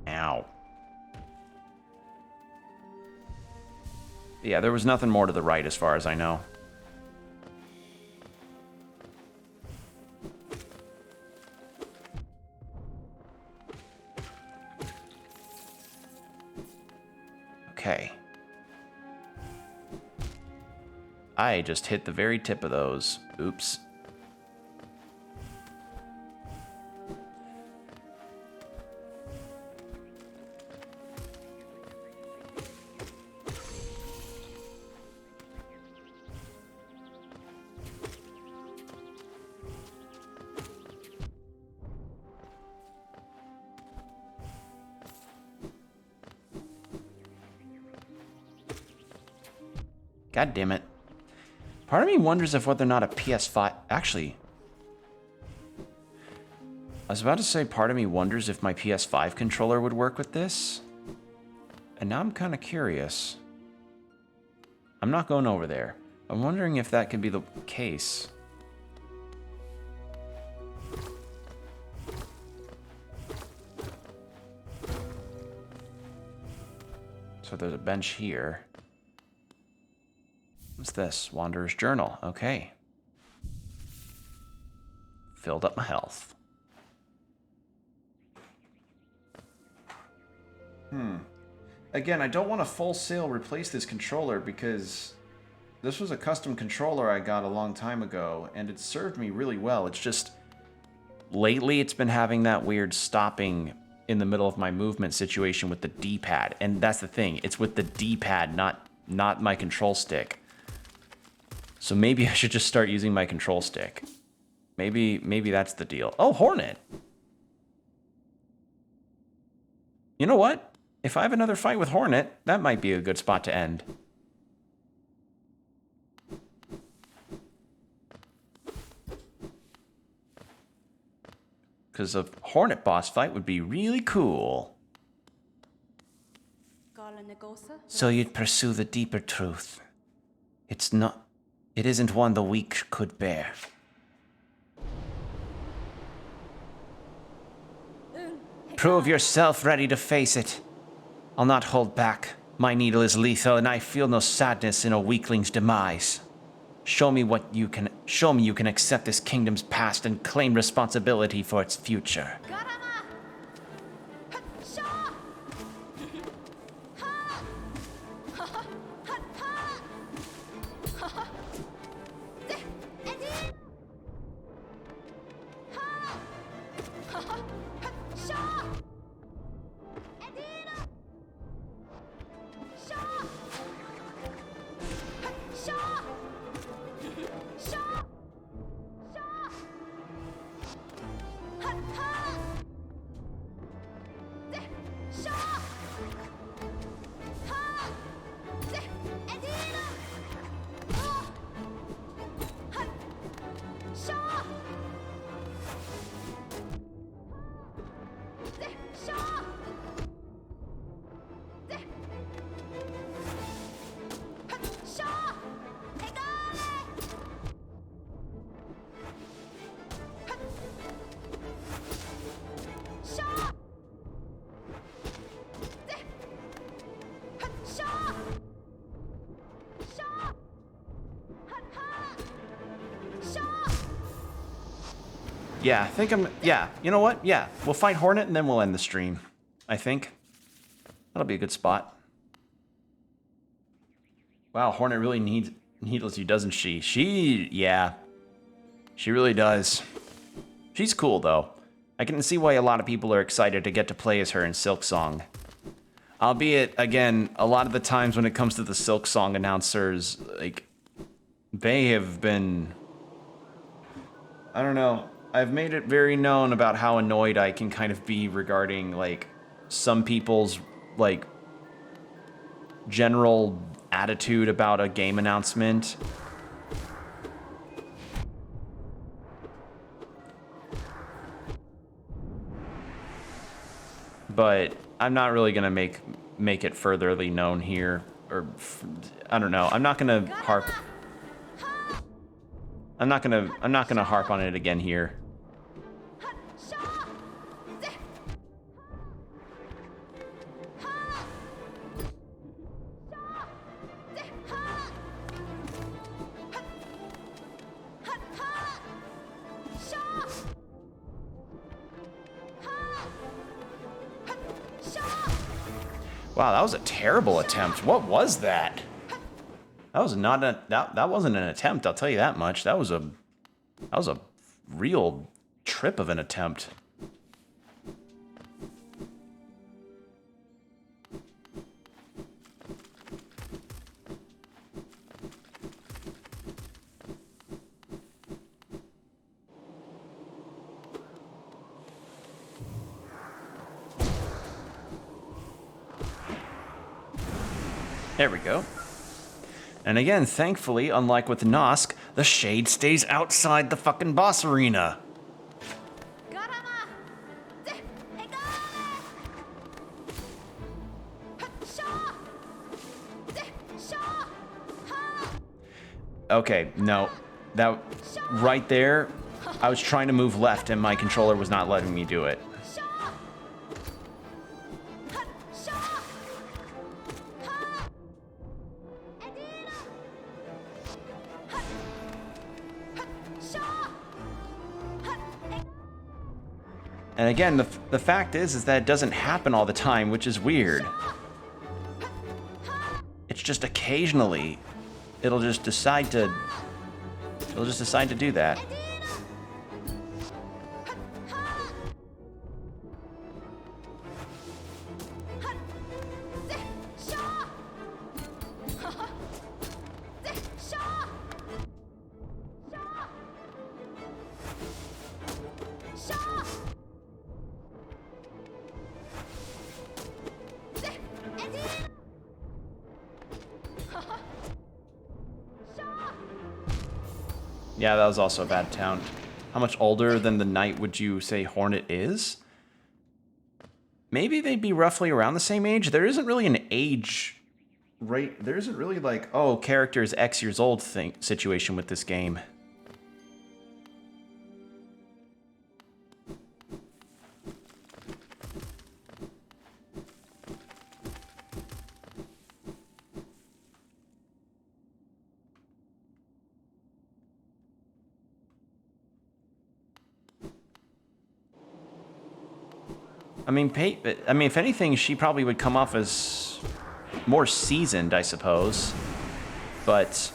Speaker 1: Ow. Yeah, there was nothing more to the right as far as I know. Okay. I just hit the very tip of those. Oops. God damn it. Part of me wonders if whether or not a PS5... Actually... I was about to say part of me wonders if my PS5 controller would work with this. And now I'm kind of curious. I'm not going over there. I'm wondering if that could be the case. So there's a bench here. What's this? Wanderer's Journal. Okay. Filled up my health. Again, I don't want to full sale replace this controller because this was a custom controller I got a long time ago, and it served me really well. It's just, lately it's been having that weird stopping in the middle of my movement situation with the D-pad. And that's the thing. It's with the D-pad, not
Speaker 2: not my control stick. So maybe I should just start using my control stick. Maybe that's the deal. Oh, Hornet. You know what? If I have another fight with Hornet, that might be a good spot to end. Because a Hornet boss fight would be really cool. So you'd pursue the deeper truth. It isn't one the weak could bear. Prove yourself ready to face it. I'll not hold back. My needle is lethal, and I feel no sadness in a weakling's demise. Show me you can accept this kingdom's past and claim responsibility for its future. Yeah, I think yeah, you know what? Yeah, we'll fight Hornet and then we'll end the stream. I think. That'll be a good spot. Wow, Hornet really needles you, doesn't she? Yeah. She really does. She's cool, though. I can see why a lot of people are excited to get to play as her in Silksong. Albeit, again, a lot of the times when it comes to the Silksong announcers, like, they have been... I don't know. I've made it very known about how annoyed I can kind of be regarding, like, some people's, like, general attitude about a game announcement. But I'm not really gonna make it furtherly known here, or I don't know. I'm not gonna harp. I'm not gonna harp on it again here. Wow, that was a terrible attempt. What was that? That was not a that wasn't an attempt, I'll tell you that much. That was a real trip of an attempt. There we go. And again, thankfully, unlike with Nosk, the shade stays outside the fucking boss arena. Okay, no. That right there, I was trying to move left and my controller was not letting me do it. And again, the fact is that it doesn't happen all the time, which is weird. It's just occasionally, it'll just decide to do that. Yeah, that was also a bad count. How much older than the knight would you say Hornet is? Maybe they'd be roughly around the same age. There isn't really an age rate. There isn't really like, oh, character is X years old thing situation with this game. I mean, if anything, she probably would come off as more seasoned, I suppose. But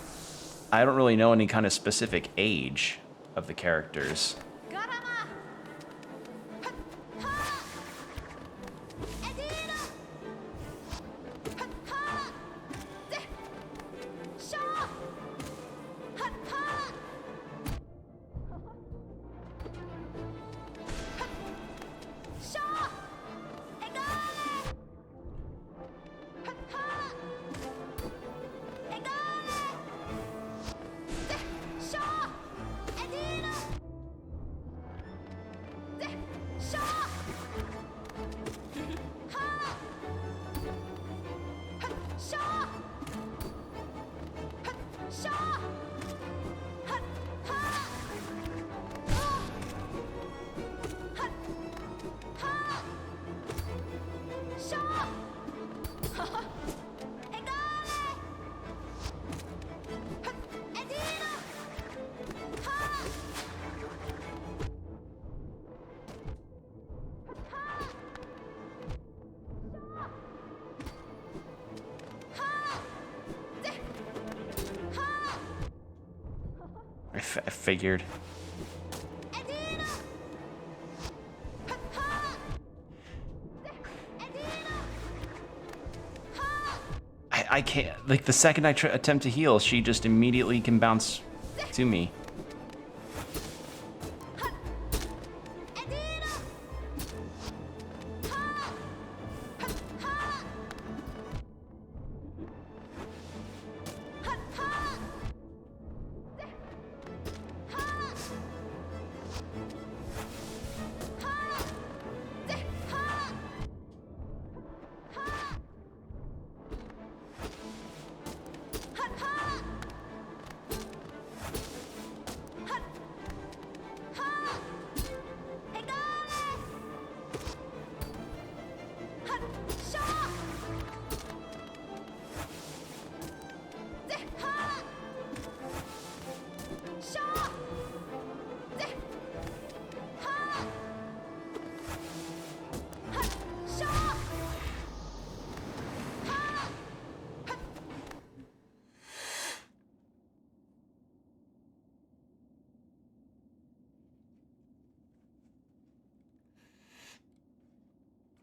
Speaker 2: I don't really know any kind of specific age of the characters. I figured. I can't, like, the second I attempt to heal, she just immediately can bounce to me.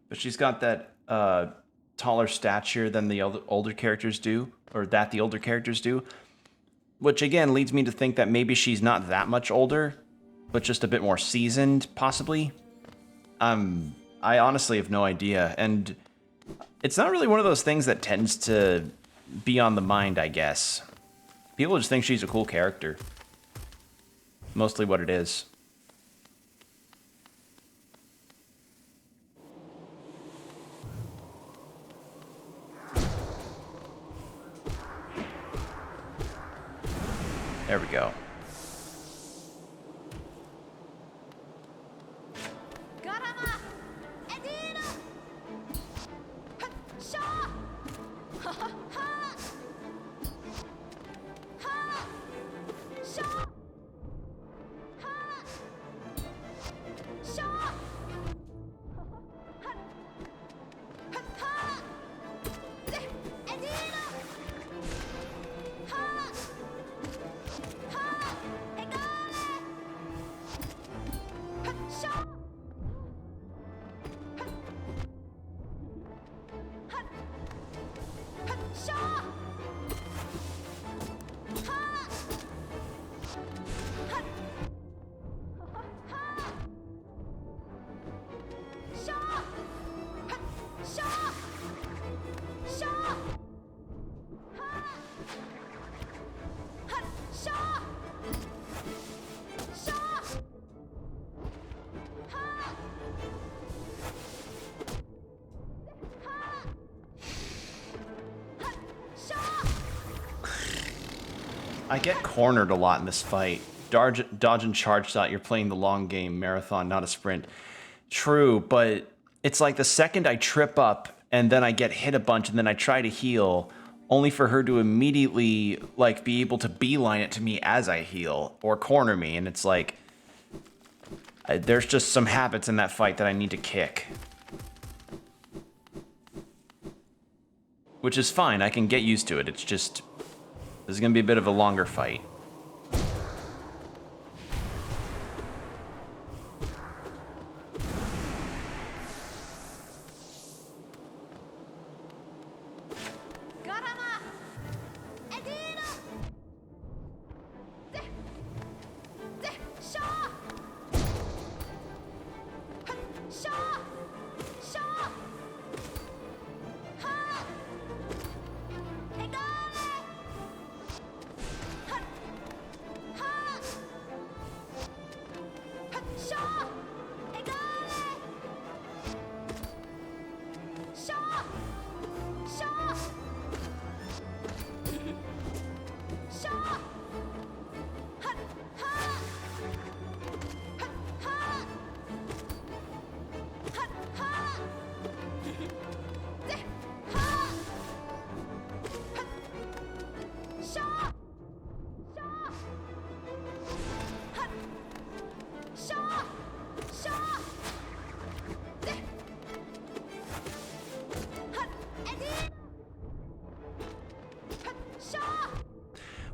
Speaker 2: But she's got that taller stature than the older characters do, or that the older characters do, which again leads me to think that maybe she's not that much older, but just a bit more seasoned, possibly. I honestly have no idea, and it's not really one of those things that tends to be on the mind, I guess. People just think she's a cool character. Mostly what it is. There we go. I get cornered a lot in this fight. Dodge and charge shot, you're playing the long game, marathon, not a sprint. True, but it's like the second I trip up and then I get hit a bunch and then I try to heal, only for her to immediately like be able to beeline it to me as I heal or corner me, and it's like there's just some habits in that fight that I need to kick. Which is fine, I can get used to it. It's just this is gonna be a bit of a longer fight.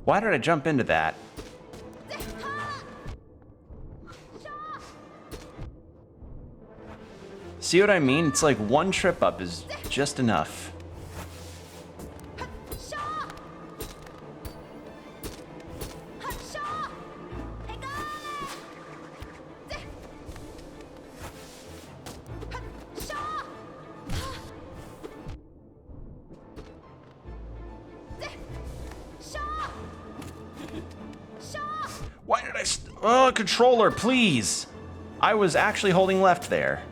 Speaker 2: Why did I jump into that? See what I mean? It's like one trip up is just enough. Why did I oh, controller, please! I was actually holding left there.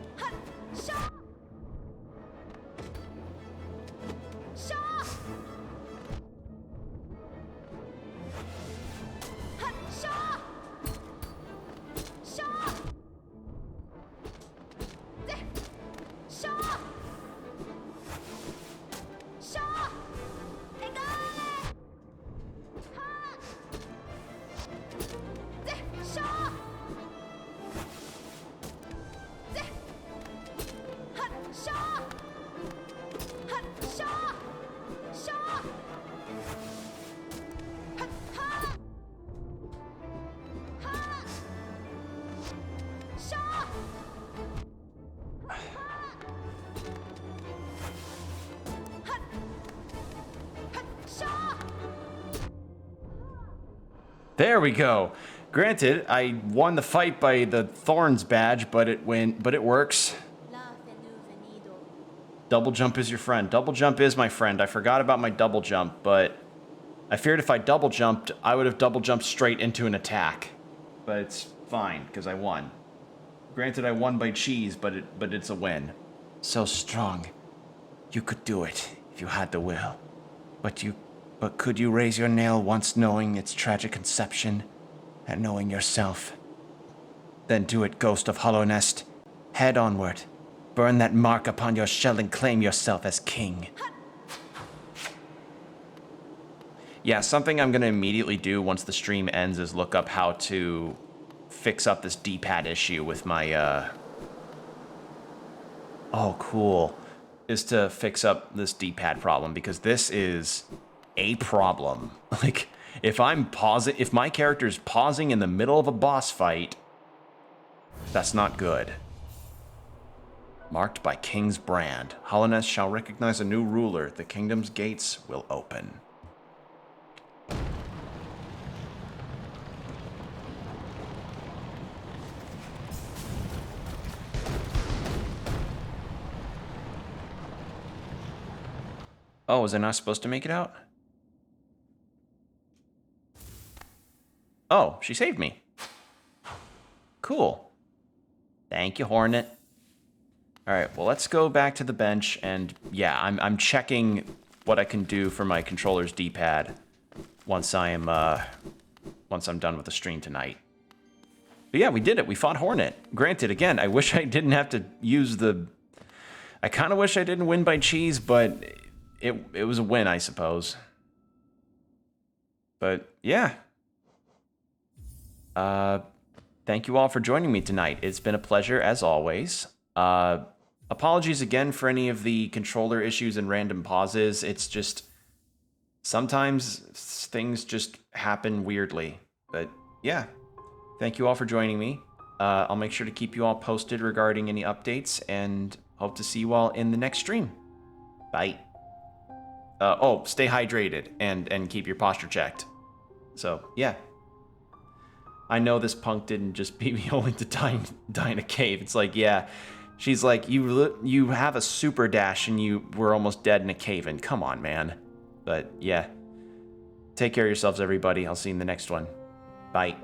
Speaker 2: There we go. Granted, I won the fight by the Thorns badge, but it works. Double jump is your friend. Double jump is my friend. I forgot about my double jump, but I feared if I double jumped, I would have double jumped straight into an attack. But it's fine, because I won. Granted, I won by cheese, but it's a win. So strong. You could do it if you had the will. But could you raise your nail once knowing its tragic conception and knowing yourself? Then do it, Ghost of Hollow Nest. Head onward. Burn that mark upon your shell and claim yourself as king. Yeah, something I'm going to immediately do once the stream ends is look up how to fix up this D-pad issue with my, Oh, cool. Is to fix up this D-pad problem, because this is a problem. Like, if my character's pausing in the middle of a boss fight, that's not good. Marked by King's brand, Hollownest shall recognize a new ruler. The kingdom's gates will open. Oh, was I not supposed to make it out? Oh, she saved me. Cool. Thank you, Hornet. All right, well, let's go back to the bench, and yeah, I'm checking what I can do for my controller's D-pad. once I'm done with the stream tonight. But yeah, we did it. We fought Hornet. Granted, again, I wish I didn't have to use the... I kind of wish I didn't win by cheese, but it was a win, I suppose. But yeah. Thank you all for joining me tonight. It's been a pleasure, as always. Apologies again for any of the controller issues and random pauses. It's just... sometimes things just happen weirdly. But yeah. Thank you all for joining me. I'll make sure to keep you all posted regarding any updates, and hope to see you all in the next stream. Bye. Oh, stay hydrated and keep your posture checked. So, yeah. I know this punk didn't just beat me only to die in a cave. It's like, yeah. She's like, you have a super dash and you were almost dead in a cave. And come on, man. But, yeah. Take care of yourselves, everybody. I'll see you in the next one. Bye.